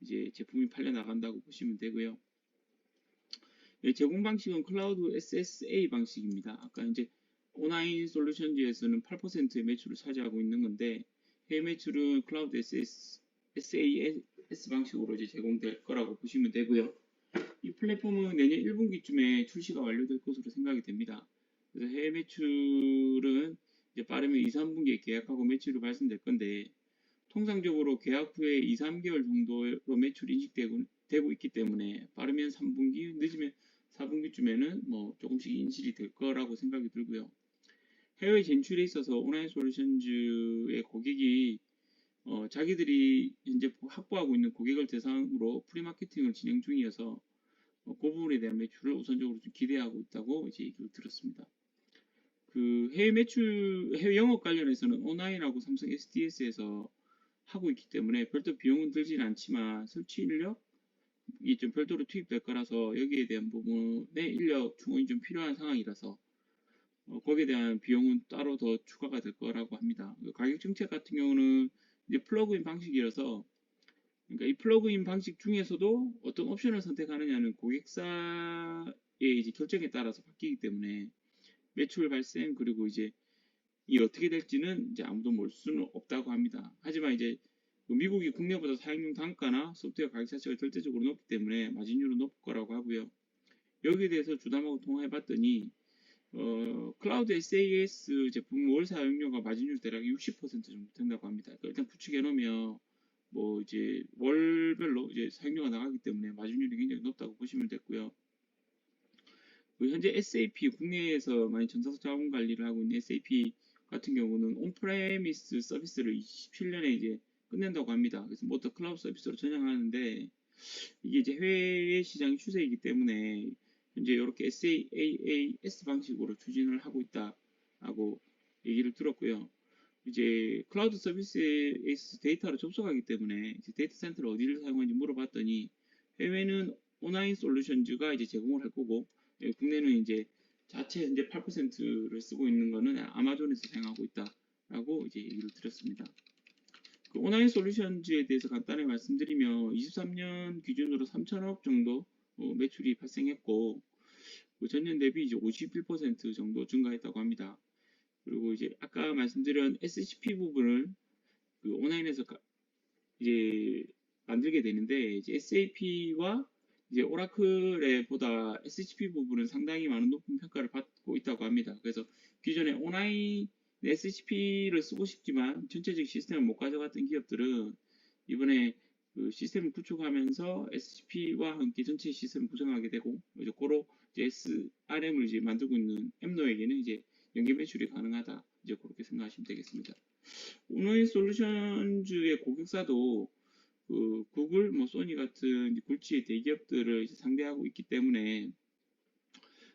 이제 제품이 팔려 나간다고 보시면 되고요. 제공 방식은 클라우드 SSA 방식입니다. 아까 이제 온라인 솔루션즈에서는 8%의 매출을 차지하고 있는 건데 해외 매출은 클라우드 SAS 방식으로 이제 제공될 거라고 보시면 되고요. 이 플랫폼은 내년 1분기쯤에 출시가 완료될 것으로 생각이 됩니다. 그래서 해외 매출은 이제 빠르면 2, 3분기에 계약하고 매출이 발생될 건데 통상적으로 계약 후에 2, 3개월 정도로 매출이 인식되고 있기 때문에 빠르면 3분기, 늦으면 4분기쯤에는 뭐 조금씩 인식이 될 거라고 생각이 들고요. 해외 진출에 있어서 온라인 솔루션즈의 고객이 자기들이 현재 확보하고 있는 고객을 대상으로 프리마케팅을 진행 중이어서 그 부분에 대한 매출을 우선적으로 좀 기대하고 있다고 이제 얘기를 들었습니다. 그 해외 영업 관련해서는 온라인하고 삼성 SDS에서 하고 있기 때문에 별도 비용은 들지는 않지만 설치 인력이 좀 별도로 투입될 거라서 여기에 대한 부분에 인력 충원이 좀 필요한 상황이라서 거기에 대한 비용은 따로 더 추가가 될 거라고 합니다. 가격 정책 같은 경우는 이제 플러그인 방식이라서 그러니까 이 플러그인 방식 중에서도 어떤 옵션을 선택하느냐는 고객사의 이제 결정에 따라서 바뀌기 때문에 매출 발생 그리고 이제 이 어떻게 될지는 이제 아무도 모를 수는 없다고 합니다. 하지만 이제 미국이 국내보다 사용용 단가나 소프트웨어 가격 자체가 절대적으로 높기 때문에 마진율은 높을 거라고 하고요. 여기에 대해서 주담하고 통화해봤더니 클라우드 SAS 제품 월 사용료가 마진율 대략 60% 정도 된다고 합니다. 그러니까 일단 구축해 놓으면 뭐 이제 월별로 이제 사용료가 나가기 때문에 마진율이 굉장히 높다고 보시면 됐고요. 현재 SAP 국내에서 많이 전사석 자원 관리를 하고 있는 SAP 같은 경우는 온프레미스 서비스를 27년에 이제 끝낸다고 합니다. 그래서 모두 클라우드 서비스로 전향하는데 이게 이제 해외 시장의 추세이기 때문에 현재 이렇게 SaaS 방식으로 추진을 하고 있다라고 얘기를 들었고요. 이제 클라우드 서비스에 데이터를 접속하기 때문에 이제 데이터 센터를 어디를 사용하는지 물어봤더니 해외는 온라인 솔루션즈가 이제 제공을 할 거고 국내는 이제 자체 현재 8%를 쓰고 있는 거는 아마존에서 사용하고 있다라고 이제 얘기를 드렸습니다. 그 온라인 솔루션즈에 대해서 간단히 말씀드리면 23년 기준으로 3천억 정도 매출이 발생했고 그 전년 대비 이제 51% 정도 증가했다고 합니다. 그리고 이제 아까 말씀드린 SCP 부분을 그 온라인에서 이제 만들게 되는데 이제 SAP와 이제 오라클에 보다 SCP 부분은 상당히 많은 높은 평가를 받고 있다고 합니다. 그래서 기존에 온라인 SCP를 쓰고 싶지만 전체적 시스템을 못 가져갔던 기업들은 이번에 그 시스템을 구축하면서 SCP와 함께 전체 시스템을 구성하게 되고 이제 고로 이제 SRM을 이제 만들고 있는 앱노에게는 이제 연계 매출이 가능하다. 이제 그렇게 생각하시면 되겠습니다. 온라인 솔루션즈의 고객사도 그 구글, 뭐 소니 같은 굴지의 대기업들을 이제 상대하고 있기 때문에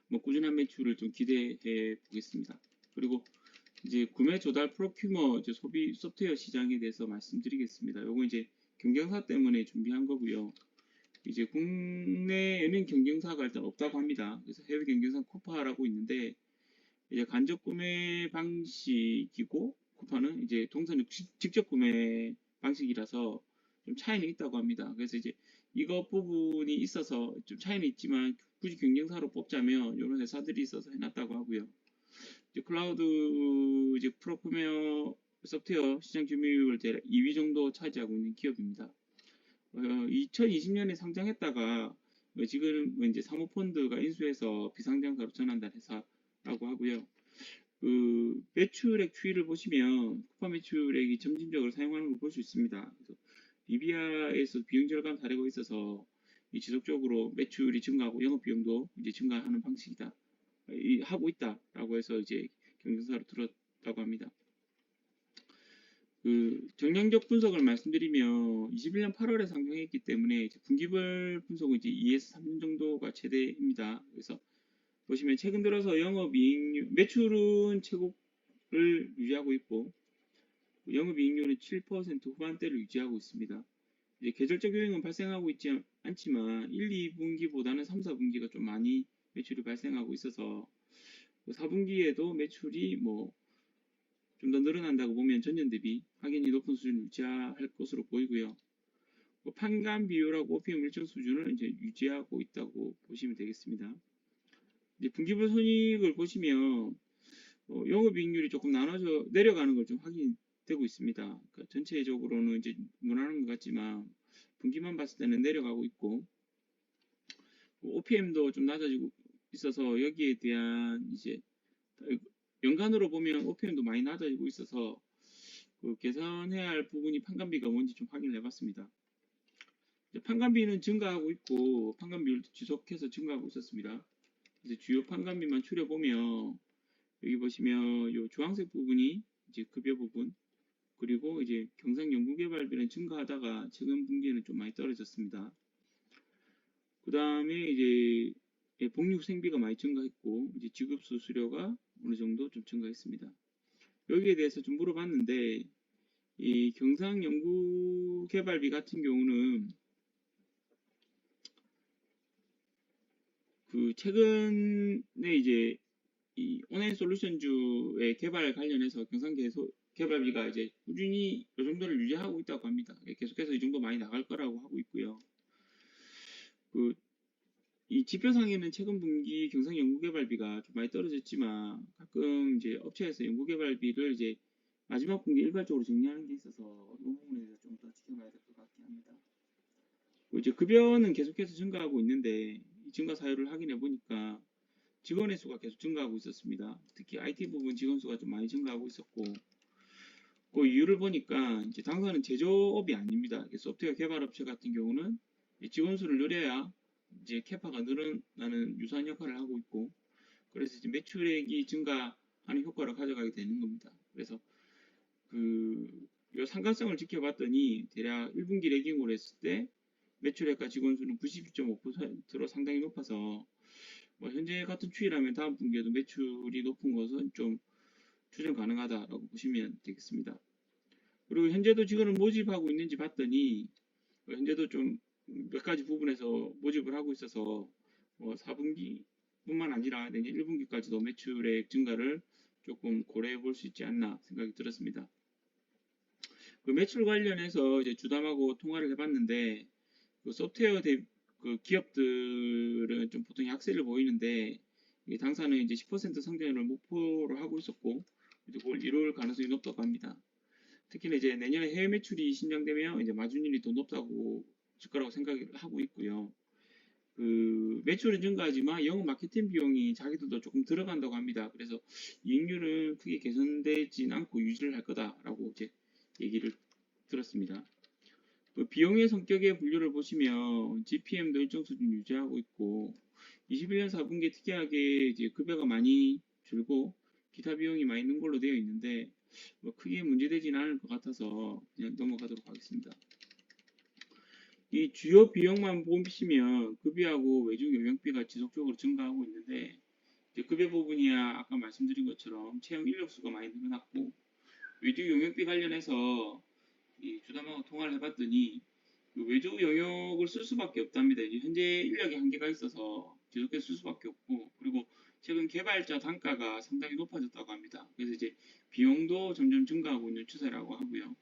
뭐 꾸준한 매출을 좀 기대해 보겠습니다. 그리고 이제 구매 조달 프로큐머 이제 소비 소프트웨어 시장에 대해서 말씀드리겠습니다. 요거 이제 경쟁사 때문에 준비한 거고요. 이제 국내에는 경쟁사가 일단 없다고 합니다. 그래서 해외 경쟁사 쿠파라고 있는데 이제 간접 구매 방식이고 쿠파는 이제 동선 직접 구매 방식이라서 좀 차이는 있다고 합니다. 그래서 이제 이것 부분이 있어서 좀 차이는 있지만 굳이 경쟁사로 뽑자면 이런 회사들이 있어서 해놨다고 하고요. 이제 클라우드 이제 프로큐머 소프트웨어 시장 점유율 대략 2위 정도 차지하고 있는 기업입니다. 2020년에 상장했다가 지금 이제 사모펀드가 인수해서 비상장사로 전환된 회사라고 하고요. 그 매출액 추이를 보시면 쿠파 매출액이 점진적으로 사용하는 걸 볼 수 있습니다. 그래서 리비아에서 비용 절감 사례가 있어서 지속적으로 매출이 증가하고 영업 비용도 이제 증가하는 방식이다. 하고 있다라고 해서 이제 경영사로 들었다고 합니다. 그 정량적 분석을 말씀드리면 21년 8월에 상장했기 때문에 이제 분기별 분석은 이제 2에서 3년 정도가 최대입니다. 그래서 보시면 최근 들어서 영업이익률 매출은 최고를 유지하고 있고 영업이익률은 7% 후반대를 유지하고 있습니다. 이제 계절적 요인은 발생하고 있지 않지만 1, 2분기보다는 3, 4분기가 좀 많이 매출이 발생하고 있어서 4분기에도 매출이 뭐 좀 더 늘어난다고 보면 전년 대비 확연히 높은 수준을 유지할 것으로 보이고요. 판관 비율하고 OPM 일정 수준을 이제 유지하고 있다고 보시면 되겠습니다. 이제 분기별 손익을 보시면 영업이익률이 조금 나눠져 내려가는 걸 좀 확인되고 있습니다. 그러니까 전체적으로는 이제 무난한 것 같지만 분기만 봤을 때는 내려가고 있고 OPM도 좀 낮아지고 있어서 여기에 대한 이제 연간으로 보면 OPM도 많이 낮아지고 있어서 그 개선해야 할 부분이 판관비가 뭔지 좀 확인을 해봤습니다. 판관비는 증가하고 있고 판관 비율도 지속해서 증가하고 있었습니다. 이제 주요 판관비만 추려보면 여기 보시면 요 주황색 부분이 이제 급여 부분 그리고 이제 경상 연구개발비는 증가하다가 최근 분기에는 좀 많이 떨어졌습니다. 그 다음에 이제 복리후생비가 많이 증가했고 이제 지급 수수료가 어느 정도 좀 증가했습니다. 여기에 대해서 좀 물어봤는데 이 경상 연구개발비 같은 경우는 그 최근에 이제 이 온라인 솔루션주의 개발 관련해서 경상 개발비가 이제 꾸준히 이 정도를 유지하고 있다고 합니다. 계속해서 이 정도 많이 나갈 거라고 하고 있고요. 이 지표상에는 최근 분기 경상 연구개발비가 좀 많이 떨어졌지만 가끔 이제 업체에서 연구개발비를 이제 마지막 분기 일괄적으로 정리하는 게 있어서 이 부분에 대해서 좀 더 지켜봐야 될 것 같긴 합니다. 이제 급여는 계속해서 증가하고 있는데 이 증가 사유를 확인해 보니까 직원의 수가 계속 증가하고 있었습니다. 특히 IT 부분 직원 수가 좀 많이 증가하고 있었고 그 이유를 보니까 이제 당사는 제조업이 아닙니다. 소프트웨어 개발업체 같은 경우는 직원 수를 늘려야 이제 캐파가 늘어나는 유사한 역할을 하고 있고 그래서 이제 매출액이 증가하는 효과를 가져가게 되는 겁니다. 그래서 요 상관성을 지켜봤더니 대략 1분기 레깅으로 했을 때 매출액과 직원 수는 92.5%로 상당히 높아서 뭐 현재 같은 추이라면 다음 분기에도 매출이 높은 것은 좀 추정 가능하다라고 보시면 되겠습니다. 그리고 현재도 직원을 모집하고 있는지 봤더니 현재도 좀 몇 가지 부분에서 모집을 하고 있어서 4분기뿐만 아니라 내년 1분기까지도 매출액 증가를 조금 고려해 볼 수 있지 않나 생각이 들었습니다. 그 매출 관련해서 이제 주담하고 통화를 해봤는데 그 소프트웨어 그 기업들은 좀 보통 약세를 보이는데 당사는 이제 10% 성장률을 목표로 하고 있었고 이제 그걸 이룰 가능성이 높다고 합니다. 특히나 이제 내년에 해외 매출이 신장되면 이제 마진율이 더 높다고 줄 거라고 생각을 하고 있고요. 그 매출은 증가하지만 영업 마케팅 비용이 자기들도 조금 들어간다고 합니다. 그래서 이익률은 크게 개선되진 않고 유지를 할 거다라고 이제 얘기를 들었습니다. 그 비용의 성격의 분류를 보시면 GPM도 일정 수준 유지하고 있고 21년 4분기에 특이하게 이제 급여가 많이 줄고 기타 비용이 많이 있는 걸로 되어 있는데 뭐 크게 문제되진 않을 것 같아서 그냥 넘어가도록 하겠습니다. 이 주요 비용만 보시면 급여하고 외주 영역비가 지속적으로 증가하고 있는데 이제 급여 부분이야 아까 말씀드린 것처럼 채용 인력수가 많이 늘어났고 외주 영역비 관련해서 이 주담하고 통화를 해봤더니 그 외주 영역을 쓸 수밖에 없답니다. 이제 현재 인력의 한계가 있어서 계속해서 쓸 수밖에 없고 그리고 최근 개발자 단가가 상당히 높아졌다고 합니다. 그래서 이제 비용도 점점 증가하고 있는 추세라고 하고요.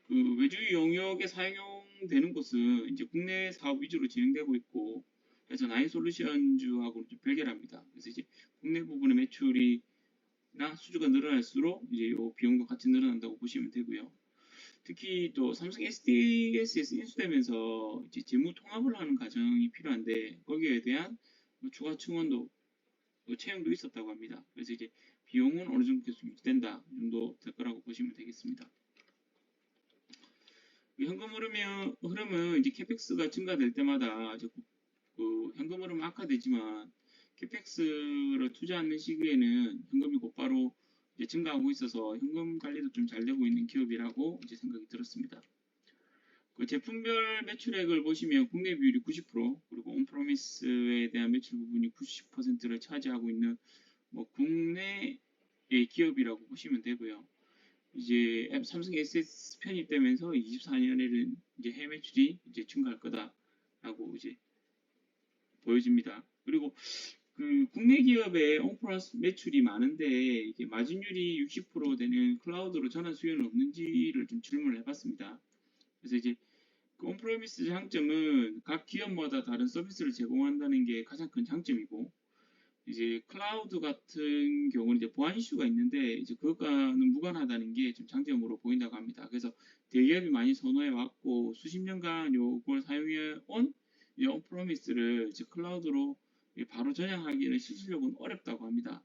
그 외주 영역에 사용되는 곳은 이제 국내 사업 위주로 진행되고 있고 그래서 나인 솔루션주하고는 좀 별개랍니다. 그래서 이제 국내 부분의 매출이나 수주가 늘어날수록 이제 요 비용도 같이 늘어난다고 보시면 되고요. 특히 또 삼성 SDS에서 인수되면서 이제 재무 통합을 하는 과정이 필요한데 거기에 대한 뭐 추가 증원도 채용도 있었다고 합니다. 그래서 이제 비용은 어느 정도 계속 유지된다 정도 될 거라고 보시면 되겠습니다. 현금 흐름은 이제 캐펙스가 증가될 때마다 이제 그 현금 흐름 악화되지만 캐펙스를 투자하는 시기에는 현금이 곧바로 이제 증가하고 있어서 현금 관리도 좀 잘 되고 있는 기업이라고 이제 생각이 들었습니다. 그 제품별 매출액을 보시면 국내 비율이 90% 그리고 온프로미스에 대한 매출 부분이 90%를 차지하고 있는 뭐 국내의 기업이라고 보시면 되고요. 이제 삼성 SS 편입되면서 24년에는 이제 해외 매출이 이제 증가할 거다라고 이제 보여집니다. 그리고 그 국내 기업의 온프라스 매출이 많은데 이게 마진율이 60% 되는 클라우드로 전환 수요는 없는지를 좀 질문을 해봤습니다. 그래서 이제 그 온프로미스 장점은 각 기업마다 다른 서비스를 제공한다는 게 가장 큰 장점이고 이제 클라우드 같은 경우는 이제 보안 이슈가 있는데 이제 그것과는 무관하다는 게 좀 장점으로 보인다고 합니다. 그래서 대기업이 많이 선호해 왔고 수십 년간 요걸 사용해 온 온프로미스를 이제 클라우드로 바로 전향하기는 실질적으로 어렵다고 합니다.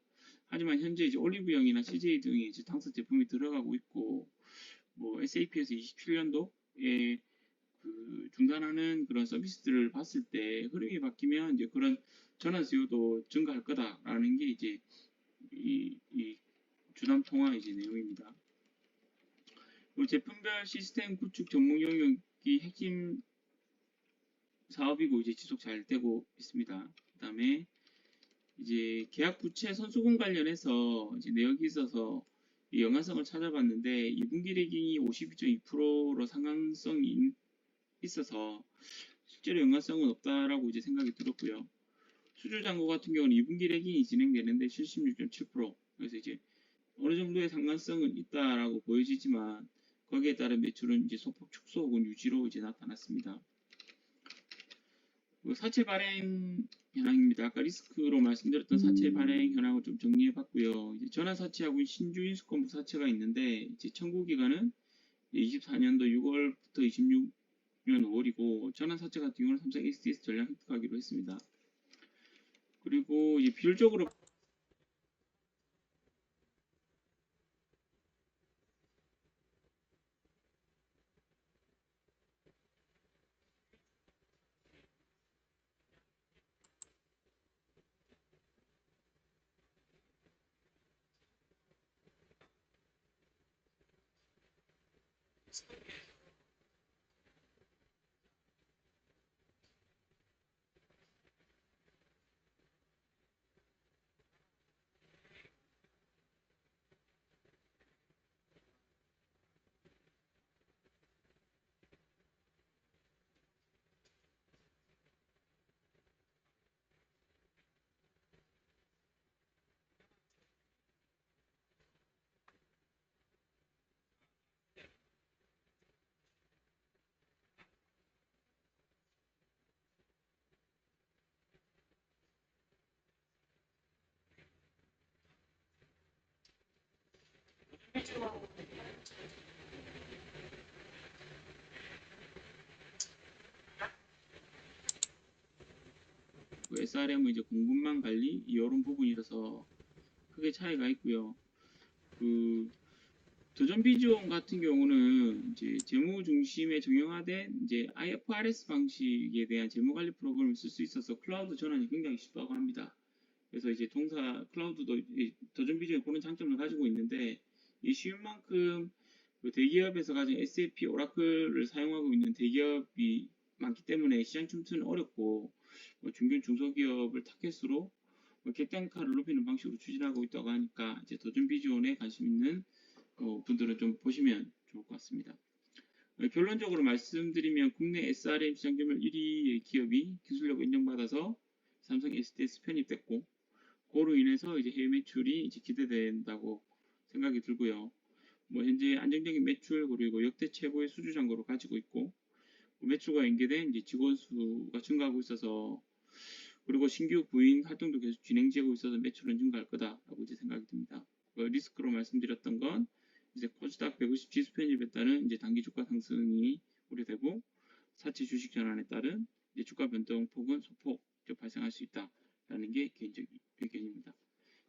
하지만 현재 이제 올리브영이나 CJ 등이 이제 당사 제품이 들어가고 있고 뭐 SAP에서 27년도에 그 중단하는 그런 서비스들을 봤을 때 흐름이 바뀌면 이제 그런 전환 수요도 증가할 거다라는 게 이제 이 주담 통화 이제 내용입니다. 그리고 제품별 시스템 구축 전문 영역이 핵심 사업이고 이제 지속 잘 되고 있습니다. 그다음에 이제 계약 부채 선수금 관련해서 이제 내역이 있어서 이 연관성을 찾아봤는데 2분기 레깅이 52.2%로 상관성이 있어서 실제로 연관성은 없다라고 이제 생각이 들었고요. 수주 잔고 같은 경우는 2분기 레깅이 진행되는데 76.7%. 그래서 이제 어느 정도의 상관성은 있다라고 보여지지만 거기에 따른 매출은 이제 소폭 축소 혹은 유지로 이제 나타났습니다. 사채 발행 현황입니다. 아까 리스크로 말씀드렸던 사채 발행 현황을 좀 정리해봤고요. 이제 전환 사채하고 신주 인수권부 사채가 있는데 이제 청구 기간은 24년도 6월부터 26년 5월이고 전환 사채 같은 경우는 삼성 SDS 전략 획득하기로 했습니다. 그리고 이제 비율적으로 SRM은 이제 공급망 관리 이런 부분이라서 크게 차이가 있고요. 그 도전 비즈원 같은 경우는 이제 재무 중심에 정형화된 이제 IFRS 방식에 대한 재무 관리 프로그램을 쓸 수 있어서 클라우드 전환이 굉장히 쉽다고 합니다. 그래서 이제 동사 클라우드도 도전 비즈원이 그런 장점을 가지고 있는데 이 쉬운 만큼 그 대기업에서 가진 SAP 오라클을 사용하고 있는 대기업이 많기 때문에 시장 침투는 어렵고 중견 중소기업을 타겟으로 객단가를 높이는 방식으로 추진하고 있다고 하니까 이제 도전 비즈원에 관심 있는 분들은 좀 보시면 좋을 것 같습니다. 결론적으로 말씀드리면 국내 SRM 시장 점유율 1위의 기업이 기술력을 인정받아서 삼성 SDS 편입됐고 그로 인해서 이제 해외 매출이 이제 기대된다고 생각이 들고요. 뭐 현재 안정적인 매출 그리고 역대 최고의 수주 잔고를 가지고 있고 매출과 연계된 이제 직원 수가 증가하고 있어서 그리고 신규 부인 활동도 계속 진행되고 있어서 매출은 증가할 거다라고 이제 생각이 듭니다. 리스크로 말씀드렸던 건 이제 코스닥 150 지수 편입에 따른 이제 단기 주가 상승이 우려되고 사채 주식 전환에 따른 이제 주가 변동폭은 소폭 발생할 수 있다라는 게 개인적인 의견입니다.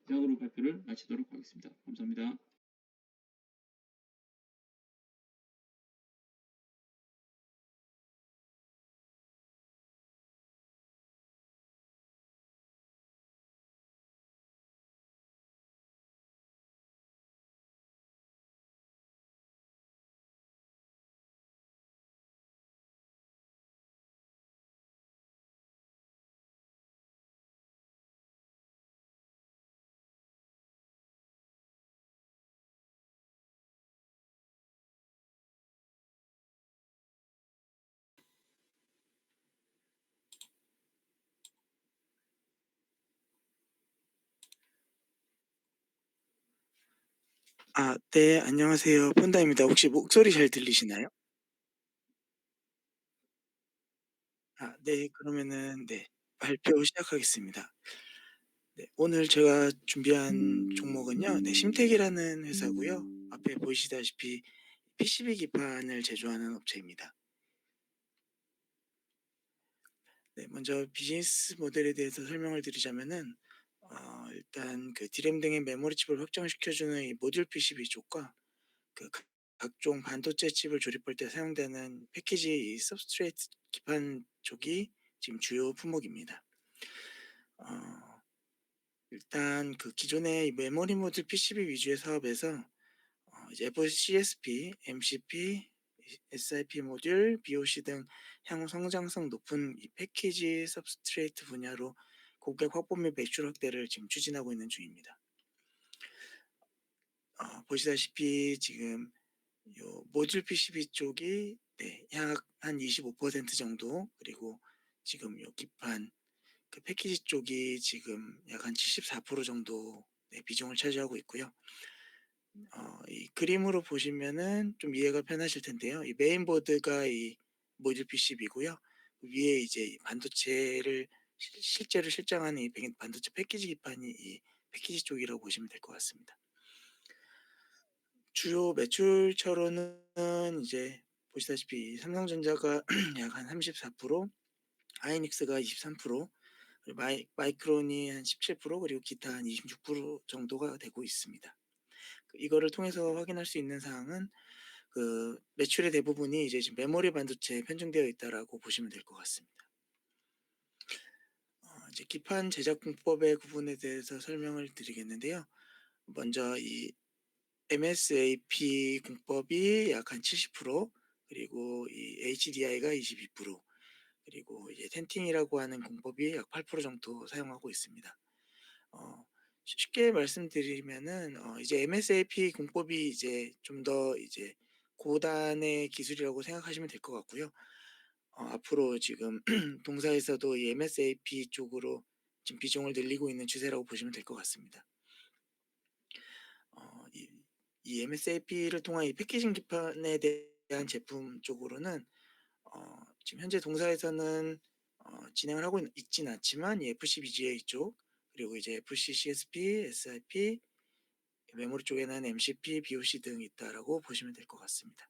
이상으로 발표를 마치도록 하겠습니다. 감사합니다. 네, 안녕하세요. 폰다입니다. 혹시 목소리 잘 들리시나요? 네, 그러면은 네, 발표 시작하겠습니다. 네, 오늘 제가 준비한 종목은요, 네, 심택이라는 회사고요. 앞에 보시다시피 PCB 기판을 제조하는 업체입니다. 네, 먼저 비즈니스 모델에 대해서 설명을 드리자면은 일단 그 디램 등의 메모리 칩을 확장시켜주는 이 모듈 PCB 쪽과 그 각종 반도체 칩을 조립할 때 사용되는 패키지 이 서브스트레이트 기판 쪽이 지금 주요 품목입니다. 일단 그 기존의 메모리 모듈 PCB 위주의 사업에서 이제 FCSP, MCP, SIP 모듈, BOC 등 향후 성장성 높은 이 패키지 서브스트레이트 분야로 고객 확보 및 매출 확대를 지금 추진하고 있는 중입니다. 보시다시피 지금 요 모듈 PCB 쪽이 네, 약 한 25% 정도, 그리고 지금 요 기판 그 패키지 쪽이 지금 약 한 74% 정도 네, 비중을 차지하고 있고요. 이 그림으로 보시면은 좀 이해가 편하실 텐데요. 이 메인보드가 이 모듈 PCB고요. 위에 이제 이 반도체를 실제로 실장하는 이 반도체 패키지 기판이 이 패키지 쪽이라고 보시면 될 것 같습니다. 주요 매출처로는 이제 보시다시피 삼성전자가 약 한 34%, 하이닉스가 23%, 그리고 마이크론이 한 17%, 그리고 기타 한 26% 정도가 되고 있습니다. 이거를 통해서 확인할 수 있는 사항은 그 매출의 대부분이 이제 지금 메모리 반도체에 편중되어 있다라고 보시면 될 것 같습니다. 이제 기판 제작 공법의 구분에 대해서 설명을 드리겠는데요. 먼저 이 MSAP 공법이 약 한 70%, 그리고 이 HDI가 22%, 그리고 이제 텐팅이라고 하는 공법이 약 8% 정도 사용하고 있습니다. 쉽게 말씀드리면은 이제 MSAP 공법이 이제 좀 더 이제 고단의 기술이라고 생각하시면 될 것 같고요. 앞으로 지금 동사에서도 이 MSAP 쪽으로 지금 비중을 늘리고 있는 추세라고 보시면 될 것 같습니다. 이 MSAP를 통한 이 패키징 기판에 대한 제품 쪽으로는 지금 현재 동사에서는 진행을 하고 있지는 않지만 이 FCBGA 쪽, 그리고 이제 FC CSP, SIP, 메모리 쪽에는 MCP, BOC 등이 있다라고 보시면 될 것 같습니다.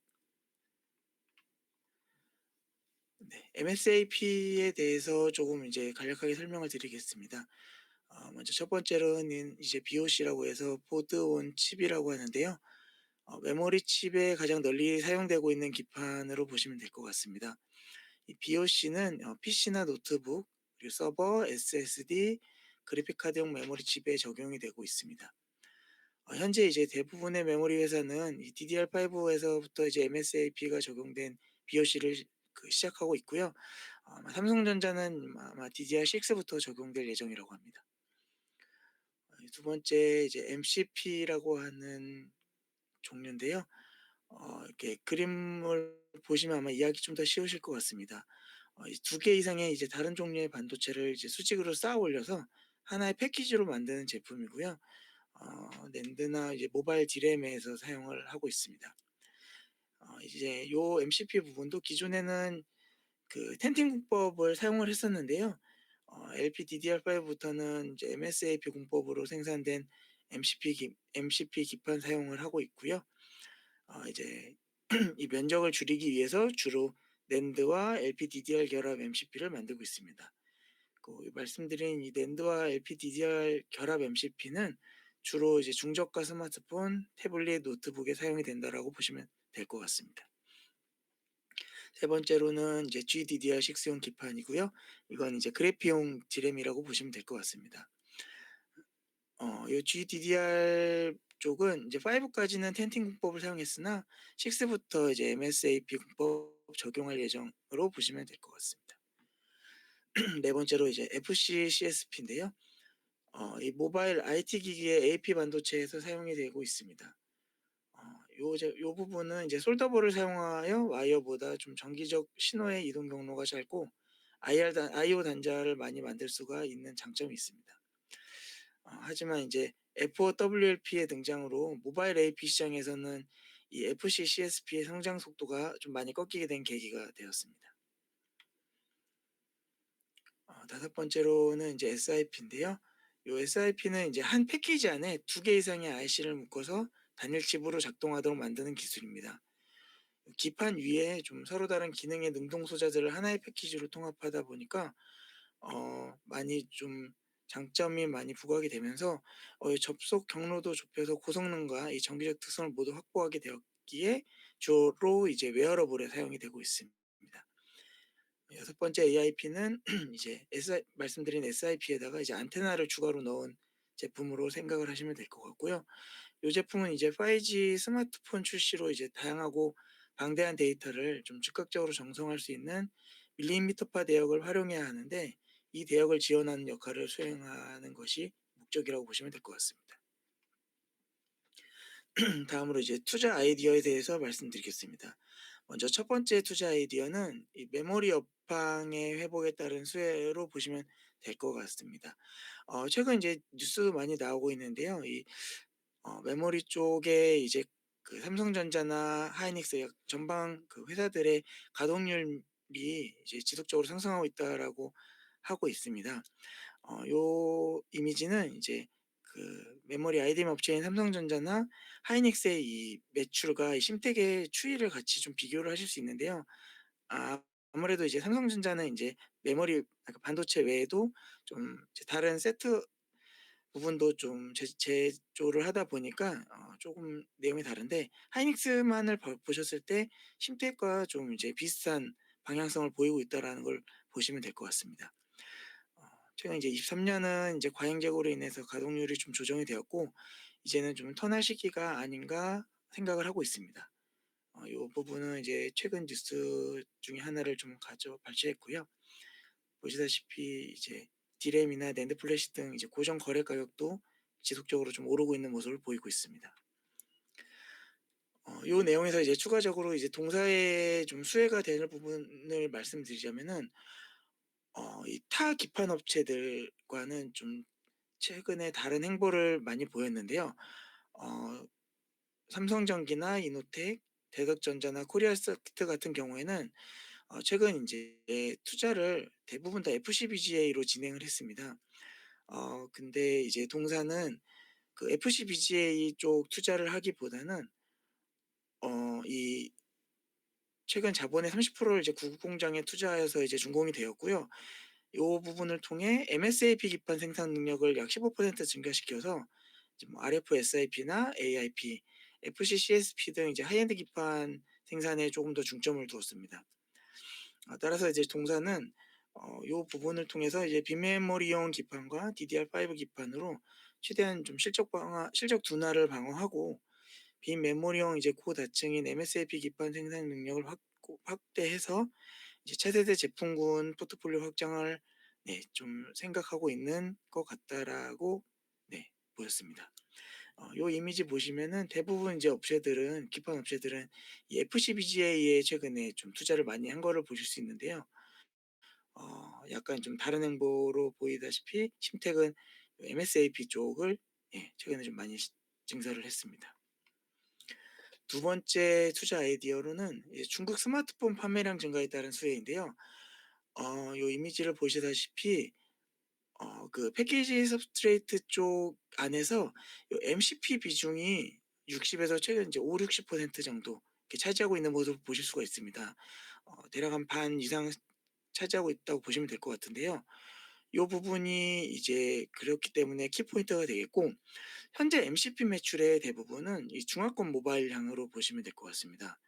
네, MSAP에 대해서 조금 이제 간략하게 설명을 드리겠습니다. 먼저 첫 번째로는 이제 BOC라고 해서 보드 온 칩이라고 하는데요. 메모리 칩에 가장 널리 사용되고 있는 기판으로 보시면 될 것 같습니다. 이 BOC는 PC나 노트북, 그리고 서버, SSD, 그래픽 카드용 메모리 칩에 적용이 되고 있습니다. 현재 이제 대부분의 메모리 회사는 이 DDR5에서부터 이제 MSAP가 적용된 BOC를 시작하고 있고요. 삼성전자는 아마 DDR6부터 적용될 예정이라고 합니다. 두 번째 이제 MCP라고 하는 종류인데요. 이렇게 그림을 보시면 아마 이해하기 좀 더 쉬우실 것 같습니다. 두 개 이상의 이제 다른 종류의 반도체를 이제 수직으로 쌓아 올려서 하나의 패키지로 만드는 제품이고요. 낸드나 이제 모바일 디램에서 사용을 하고 있습니다. 이제 요 MCP 부분도 기존에는 그 텐팅 공법을 사용을 했었는데요. LPDDR5부터는 이제 MSAP 공법으로 생산된 MCP 기판 사용을 하고 있고요. 이제 이 면적을 줄이기 위해서 주로 낸드와 LPDDR 결합 MCP를 만들고 있습니다. 말씀드린 이 낸드와 LPDDR 결합 MCP는 주로 이제 중저가 스마트폰, 태블릿, 노트북에 사용이 된다라고 보시면 될 것 같습니다. 세 번째로는 이제 GDDR6용 기판이고요. 이건 이제 그래픽용 D램이라고 보시면 될 것 같습니다. 이 GDDR 쪽은 이제 5까지는 텐팅 공법을 사용했으나 6부터 이제 MSAP 공법 적용할 예정으로 보시면 될 것 같습니다. 네 번째로 이제 FC CSP인데요. 이 모바일 IT 기기의 AP 반도체에서 사용이 되고 있습니다. 요 부분은 이제 솔더볼을 사용하여 와이어보다 좀 정기적 신호의 이동 경로가 짧고 IO 단자를 많이 만들 수가 있는 장점이 있습니다. 하지만 이제 F5WLP의 등장으로 모바일 AP 시장에서는 이 FC CSP의 성장 속도가 좀 많이 꺾이게 된 계기가 되었습니다. 다섯 번째로는 이제 SIP인데요. 요 SIP는 이제 한 패키지 안에 2개 이상의 IC를 묶어서 단일 칩으로 작동하도록 만드는 기술입니다. 기판 위에 좀 서로 다른 기능의 능동 소자들을 하나의 패키지로 통합하다 보니까 많이 좀 장점이 많이 부각이 되면서 접속 경로도 좁혀서 고성능과 이 정기적 특성을 모두 확보하게 되었기에 주로 이제 웨어러블에 사용이 되고 있습니다. 여섯 번째 AIP는 이제 말씀드린 SIP에다가 이제 안테나를 추가로 넣은 제품으로 생각을 하시면 될 것 같고요. 이 제품은 이제 5G 스마트폰 출시로 이제 다양하고 방대한 데이터를 좀 즉각적으로 정성할 수 있는 밀리미터파 대역을 활용해야 하는데 이 대역을 지원하는 역할을 수행하는 것이 목적이라고 보시면 될 것 같습니다. 다음으로 이제 투자 아이디어에 대해서 말씀드리겠습니다. 먼저 첫 번째 투자 아이디어는 이 메모리 업황의 회복에 따른 수혜로 보시면 될 것 같습니다. 최근 이제 뉴스 많이 나오고 있는데요. 메모리 쪽에 이제 그 삼성전자나 하이닉스 전방 그 회사들의 가동률이 이제 지속적으로 상승하고 있다라고 하고 있습니다. 요 이미지는 이제 그 메모리 IDM 업체인 삼성전자나 하이닉스의 이 매출과 이 심택의 추이를 같이 좀 비교를 하실 수 있는데요. 아무래도 이제 삼성전자는 이제 메모리 반도체 외에도 좀 이제 다른 세트 부분도 좀 제조를 하다 보니까 조금 내용이 다른데 하이닉스만을 보셨을 때 심택과 좀 이제 비슷한 방향성을 보이고 있다라는 걸 보시면 될 것 같습니다. 최근 이제 23년은 이제 과잉 재고로 인해서 가동률이 좀 조정이 되었고 이제는 좀 터날 시기가 아닌가 생각을 하고 있습니다. 이 부분은 이제 최근 뉴스 중에 하나를 좀 발췌했고요. 보시다시피 이제 디램이나 낸드 플래시 등 이제 고정 거래 가격도 지속적으로 좀 오르고 있는 모습을 보이고 있습니다. 요 내용에서 이제 추가적으로 이제 동사에 좀 수혜가 되는 부분을 말씀드리자면은 이 타 기판 업체들과는 좀 최근에 다른 행보를 많이 보였는데요. 어 삼성전기나 이노텍, 대덕전자나 코리아서키트 같은 경우에는 최근 이제 투자를 대부분 다 FCBGA로 진행을 했습니다. 근데 이제 동사는 그 FCBGA 쪽 투자를 하기보다는 이 최근 자본의 30%를 이제 구국 공장에 투자해서 이제 준공이 되었고요. 요 부분을 통해 MSAP 기판 생산 능력을 약 15% 증가시켜서 이제 뭐 RFSIP나 AIP, FCCSP 등 이제 하이엔드 기판 생산에 조금 더 중점을 두었습니다. 따라서 이제 동사는 요 부분을 통해서 이제 빈메모리용 기판과 DDR5 기판으로 최대한 좀 실적 둔화를 방어하고 빈메모리용 이제 고다층인 MSAP 기판 생산 능력을 확대해서 이제 차세대 제품군 포트폴리오 확장을 좀 생각하고 있는 것 같다라고 보였습니다. 요 이미지 보시면은 대부분 이제 기판 업체들은 이 FCBGA에 최근에 좀 투자를 많이 한 거를 보실 수 있는데요. 약간 좀 다른 행보로 보이다시피 심택은 MSAP 쪽을 최근에 좀 많이 증설을 했습니다. 두 번째 투자 아이디어로는 이제 중국 스마트폰 판매량 증가에 따른 수혜인데요. 요 이미지를 보시다시피 그 패키지 서브스트레이트 쪽 안에서 요 MCP 비중이 60에서 최근 이제 50-60% 정도 이렇게 차지하고 있는 모습을 보실 수가 있습니다. 대략 한 반 이상 차지하고 있다고 보시면 될 것 같은데요. 요 부분이 이제 그렇기 때문에 키포인트가 되겠고, 현재 MCP 매출의 대부분은 이 중화권 모바일향으로 보시면 될 것 같습니다.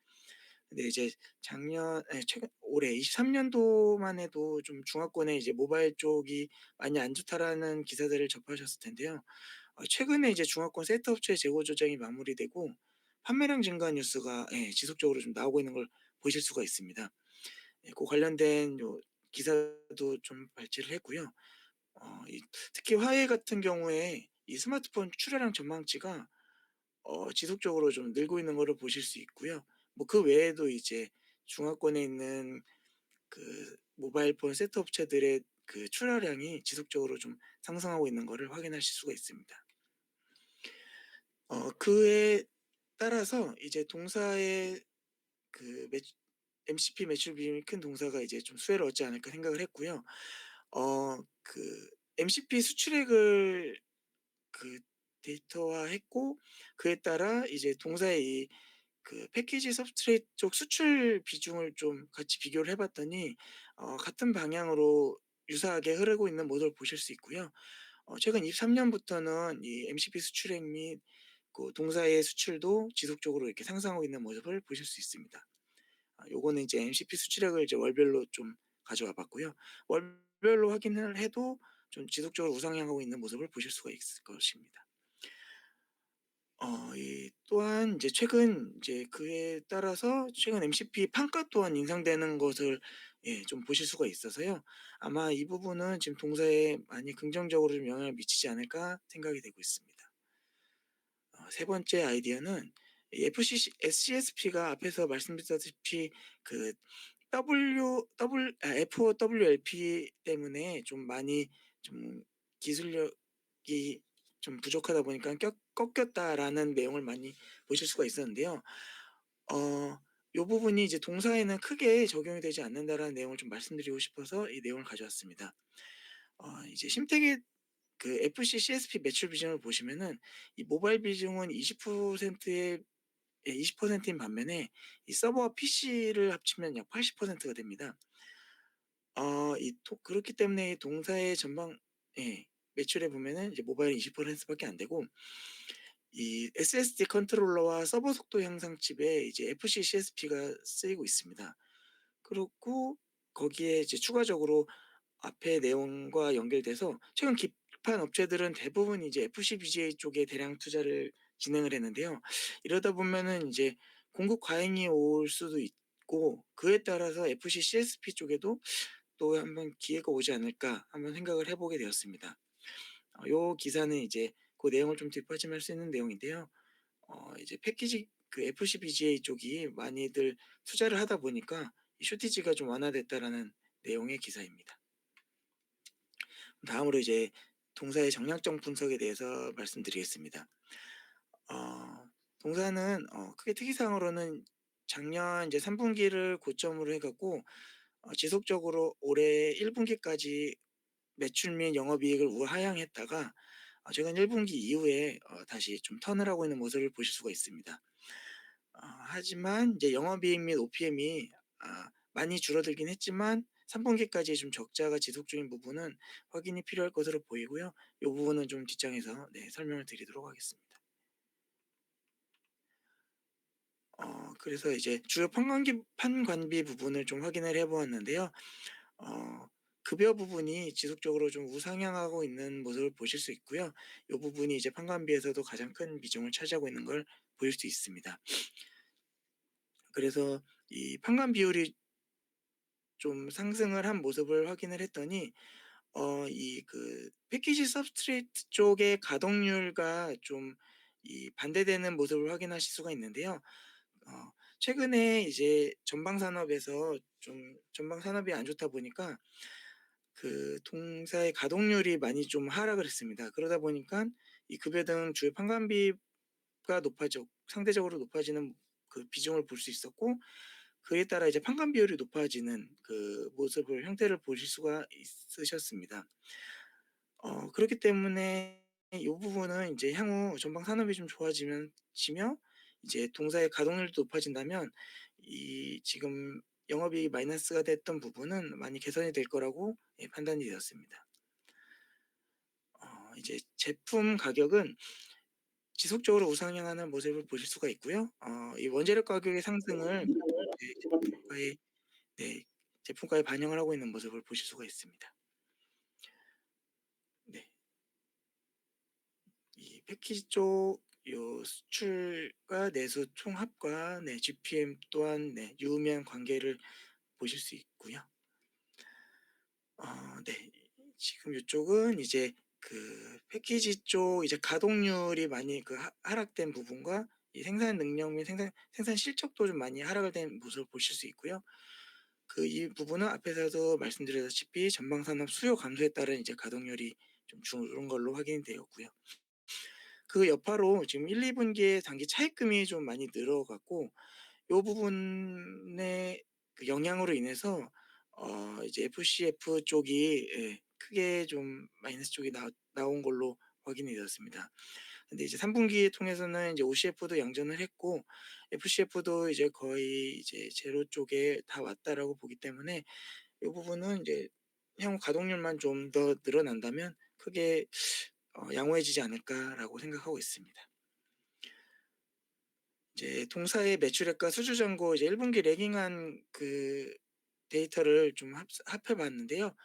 근데 이제 최근 올해 23년도만 해도 좀 중화권에 이제 모바일 쪽이 많이 안 좋다라는 기사들을 접하셨을 텐데요. 최근에 이제 중화권 세트업체 재고 조정이 마무리되고 판매량 증가 뉴스가 지속적으로 좀 나오고 있는 걸 보실 수가 있습니다. 그 관련된 요 기사도 좀 발췌를 했고요. 특히 화웨이 같은 경우에 이 스마트폰 출하량 전망치가 지속적으로 좀 늘고 있는 거를 보실 수 있고요. 뭐 그 외에도 이제 중화권에 있는 그 모바일 폰 세트 업체들의 그 출하량이 지속적으로 좀 상승하고 있는 거를 확인하실 수가 있습니다. 그에 따라서 이제 동사의 그 MCP 매출 비중이 큰 동사가 이제 좀 수혜를 얻지 않을까 생각을 했고요. 그 MCP 수출액을 그 데이터화했고, 그에 따라 이제 동사의 이 그 패키지 서브스트레이트 쪽 수출 비중을 좀 같이 비교를 해 봤더니 같은 방향으로 유사하게 흐르고 있는 모습을 보실 수 있고요. 최근 23 년부터는 이 MCP 수출액 및 그 동사의 수출도 지속적으로 이렇게 상승하고 있는 모습을 보실 수 있습니다. 요거는 이제 MCP 수출액을 이제 월별로 좀 가져와 봤고요. 월별로 확인을 해도 좀 지속적으로 우상향하고 있는 모습을 보실 수가 있을 것입니다. 이 또한 이제 최근 이제 그에 따라서 최근 MCP 판가 또한 인상되는 것을 좀 보실 수가 있어서요. 아마 이 부분은 지금 동사에 많이 긍정적으로 좀 영향을 미치지 않을까 생각이 되고 있습니다. 세 번째 아이디어는 이 SCSP가 앞에서 말씀드렸다시피 그 FOWLP 때문에 좀 많이 좀 기술력이 좀 부족하다 보니까 꺾였다라는 내용을 많이 보실 수가 있었는데요. 요 부분이 이제 동사에는 크게 적용이 되지 않는다라는 내용을 좀 말씀드리고 싶어서 이 내용을 가져왔습니다. 이제 심택의 그 FC CSP 매출 비중을 보시면은 이 모바일 비중은 20%의 20%인 반면에 이 서버와 PC를 합치면 약 80%가 됩니다. 그렇기 때문에 이 동사의 전방 매출에 보면은 이제 모바일은 20%밖에 안 되고, 이 SSD 컨트롤러와 서버 속도 향상 칩에 이제 FC CSP가 쓰이고 있습니다. 그렇고 거기에 이제 추가적으로 앞의 내용과 연결돼서 최근 기판 업체들은 대부분 이제 FCBGA 쪽에 대량 투자를 진행을 했는데요. 이러다 보면은 이제 공급 과잉이 올 수도 있고, 그에 따라서 FC CSP 쪽에도 또 한번 기회가 오지 않을까 한번 생각을 해보게 되었습니다. 요 기사는 이제 그 내용을 좀 뒷받침할 수 있는 내용인데요. 이제 패키지 그 FCBGA 쪽이 많이들 투자를 하다 보니까 이 쇼티지가 좀 완화됐다라는 내용의 기사입니다. 다음으로 이제 동사의 정량적 분석에 대해서 말씀드리겠습니다. 동사는 크게 특이사항으로는 작년 이제 3분기를 고점으로 해갖고 지속적으로 올해 1분기까지 매출 및 영업이익을 우하향했다가 최근 1분기 이후에 다시 좀 턴을 하고 있는 모습을 보실 수가 있습니다. 하지만 이제 영업이익 및 OPM이 많이 줄어들긴 했지만 3분기까지 좀 적자가 지속 중인 부분은 확인이 필요할 것으로 보이고요. 이 부분은 좀 뒷장에서 설명을 드리도록 하겠습니다. 그래서 이제 주요 판관비 부분을 좀 확인을 해보았는데요. 급여 부분이 지속적으로 좀 우상향하고 있는 모습을 보실 수 있고요. 이 부분이 이제 판관비에서도 가장 큰 비중을 차지하고 있는 걸 보일 수 있습니다. 그래서 이 판관 비율이 좀 상승을 한 모습을 확인을 했더니 이 그 패키지 서브스트레이트 쪽의 가동률과 좀 이 반대되는 모습을 확인하실 수가 있는데요. 최근에 이제 전방 산업에서 좀 전방 산업이 안 좋다 보니까 그 동사의 가동률이 많이 좀 하락을 했습니다. 그러다 보니까 이 급여 등 주요 판관비가 상대적으로 높아지는 그 비중을 볼 수 있었고, 그에 따라 이제 판관 비율이 높아지는 그 형태를 보실 수가 있으셨습니다. 그렇기 때문에 이 부분은 이제 향후 전방 산업이 좀 좋아지면 이제 동사의 가동률도 높아진다면 이 지금 영업이익이 마이너스가 됐던 부분은 많이 개선이 될 거라고 판단이 되었습니다. 이제 제품 가격은 지속적으로 우상향하는 모습을 보실 수가 있고요. 이 원재료 가격의 상승을 이제 제품가에 네, 제품가에 반영을 하고 있는 모습을 보실 수가 있습니다. 네. 이 패키지 쪽 요 수출과 내수 총합과 GPM 또한 유의미한 관계를 보실 수 있고요. 네. 지금 이쪽은 이제 그 패키지 쪽 이제 가동률이 많이 그 하락된 부분과 이 생산 능력 및 생산 실적도 좀 많이 하락을 된 모습을 보실 수 있고요. 이 부분은 앞에서도 말씀드렸다시피 전방 산업 수요 감소에 따른 이제 가동률이 좀 줄은 걸로 확인이 되었고요. 그 여파로 지금 1, 2분기에 단기 차입금이 좀 많이 늘어갔고 요 부분의 그 영향으로 인해서 이제 FCF 쪽이 크게 좀 마이너스 쪽이 나온 걸로 확인이 되었습니다. 근데 이제 3분기 통해서는 이제 OCF도 양전을 했고 FCF도 이제 거의 이제 제로 쪽에 다 왔다라고 보기 때문에 이 부분은 이제 향후 가동률만 좀 더 늘어난다면 크게 양호해지지 않을까라고 생각하고 있습니다. 이제 동사의 매출액과 수주 잔고 이제 1분기 래깅한 그 데이터를 좀 합해 봤는데요.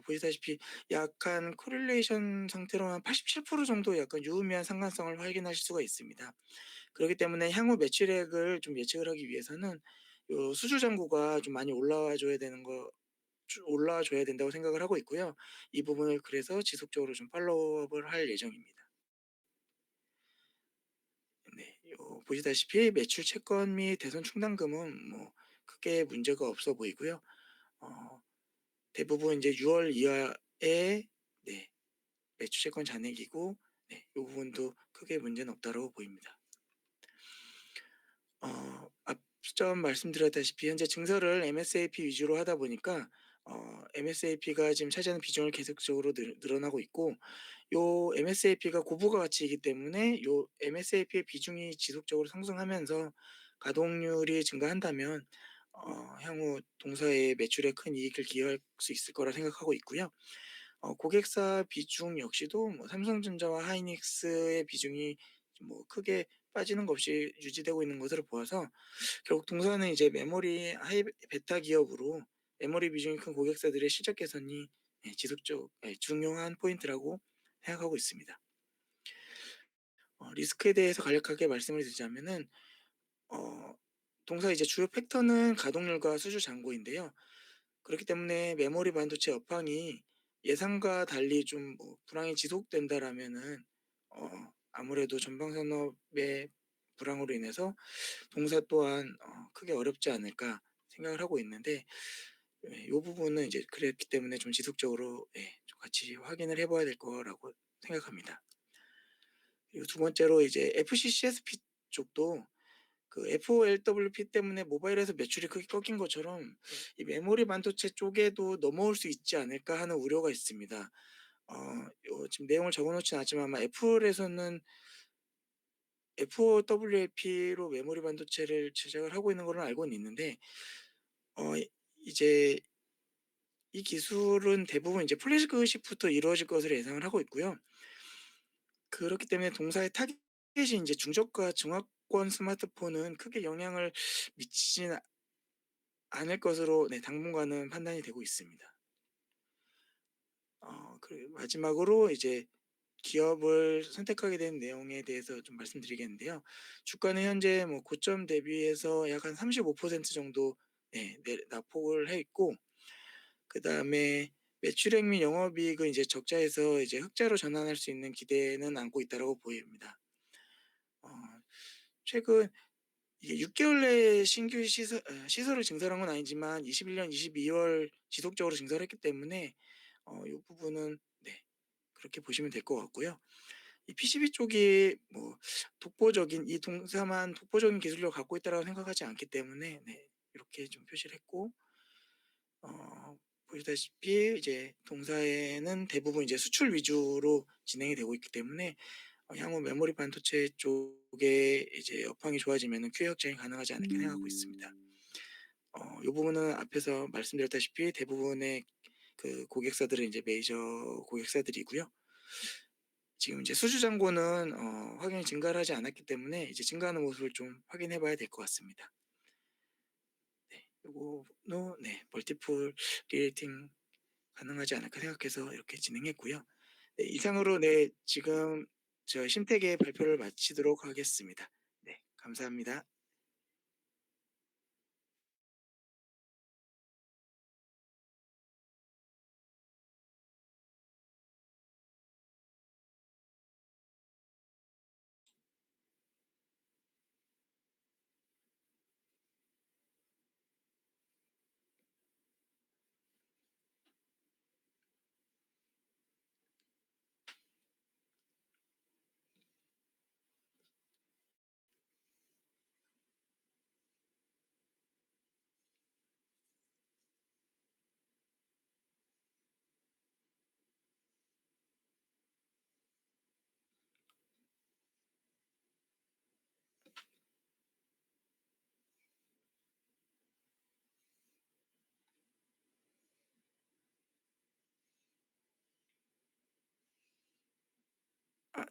보시다시피 약간 코릴레이션 상태로 한 87% 정도 약간 유의미한 상관성을 확인하실 수가 있습니다. 그렇기 때문에 향후 매출액을 좀 예측을 하기 위해서는 요 수주 잔고가 좀 많이 올라와 줘야 된다고 생각을 하고 있고요. 이 부분을 그래서 지속적으로 좀 팔로우업을 할 예정입니다. 네. 보시다시피 매출 채권 및 대손 충당금은 뭐 크게 문제가 없어 보이고요. 어 대부분 이제 6월 이하의 매출 채권 잔액이고 이 부분도 크게 문제는 없다라고 보입니다. 앞서 말씀드렸다시피 현재 증설을 MSAP 위주로 하다 보니까 MSAP가 지금 차지하는 비중을 계속적으로 늘어나고 있고 요 MSAP가 고부가 가치이기 때문에 요 MSAP의 비중이 지속적으로 상승하면서 가동률이 증가한다면 향후 동사의 매출에 큰 이익을 기여할 수 있을 거라 생각하고 있고요. 고객사 비중 역시도 뭐 삼성전자와 하이닉스의 비중이 뭐 크게 빠지는 것 없이 유지되고 있는 것으로 보아서 결국 동사는 이제 메모리 하이 베타 기업으로 메모리 비중이 큰 고객사들의 실적 개선이 중요한 포인트라고 생각하고 있습니다. 리스크에 대해서 간략하게 말씀을 드리자면은 동사 이제 주요 팩터는 가동률과 수주 잔고인데요. 그렇기 때문에 메모리 반도체 업황이 예상과 달리 좀 뭐 불황이 지속된다라면은 아무래도 전방 산업의 불황으로 인해서 동사 또한 크게 어렵지 않을까 생각을 하고 있는데 요 부분은 이제 그랬기 때문에 좀 지속적으로 좀 같이 확인을 해 봐야 될 거라고 생각합니다. 그리고 두 번째로 이제 FCCSP 쪽도 그 FOLWP 때문에 모바일에서 매출이 크게 꺾인 것처럼 이 메모리 반도체 쪽에도 넘어올 수 있지 않을까 하는 우려가 있습니다. 지금 내용을 적어 놓진 않았지만 아마 애플에서는 FOWLP로 메모리 반도체를 제작을 하고 있는 걸로 알고는 있는데 어 이제 이 기술은 대부분 이제 플래시부터 이루어질 것으로 예상을 하고 있고요. 그렇기 때문에 동사의 타깃이 이제 중저가 중화권 스마트폰은 크게 영향을 미치지는 않을 것으로 당분간은 판단이 되고 있습니다. 그리고 마지막으로 이제 기업을 선택하게 된 내용에 대해서 좀 말씀드리겠는데요. 주가는 현재 뭐 고점 대비해서 약 한 35% 정도 낙폭을 해 있고 그다음에 매출액 및 영업이익은 이제 적자에서 이제 흑자로 전환할 수 있는 기대는 안고 있다라고 보입니다. 어 최근 이게 6개월 내에 신규 시설을 증설한 건 아니지만 21년 22월 지속적으로 증설했기 때문에 이 부분은 그렇게 보시면 될 것 같고요. 이 PCB 쪽이 뭐 독보적인 이 동사만 독보적인 기술력을 갖고 있다라고 생각하지 않기 때문에 이렇게 좀 표시를 했고 어 보시다시피 이제 동사에는 대부분 이제 수출 위주로 진행이 되고 있기 때문에 향후 메모리 반도체 쪽에 이제 업황이 좋아지면은 큐 확장이 가능하지 않을까 생각하고 있습니다. 이 부분은 앞에서 말씀드렸다시피 대부분의 그 고객사들은 이제 메이저 고객사들이고요. 지금 이제 수주 잔고는 확연히 증가를 하지 않았기 때문에 이제 증가하는 모습을 좀 확인해 봐야 될 것 같습니다. 네. 요거는 네, 멀티플 리레이팅 가능하지 않을까 생각해서 이렇게 진행했고요. 네, 이상으로 네, 지금 저 심택의 발표를 마치도록 하겠습니다. 네, 감사합니다.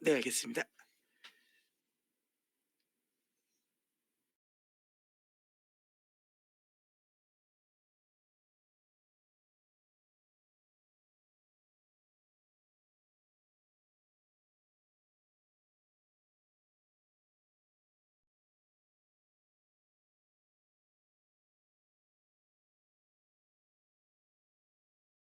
네, 알겠습니다.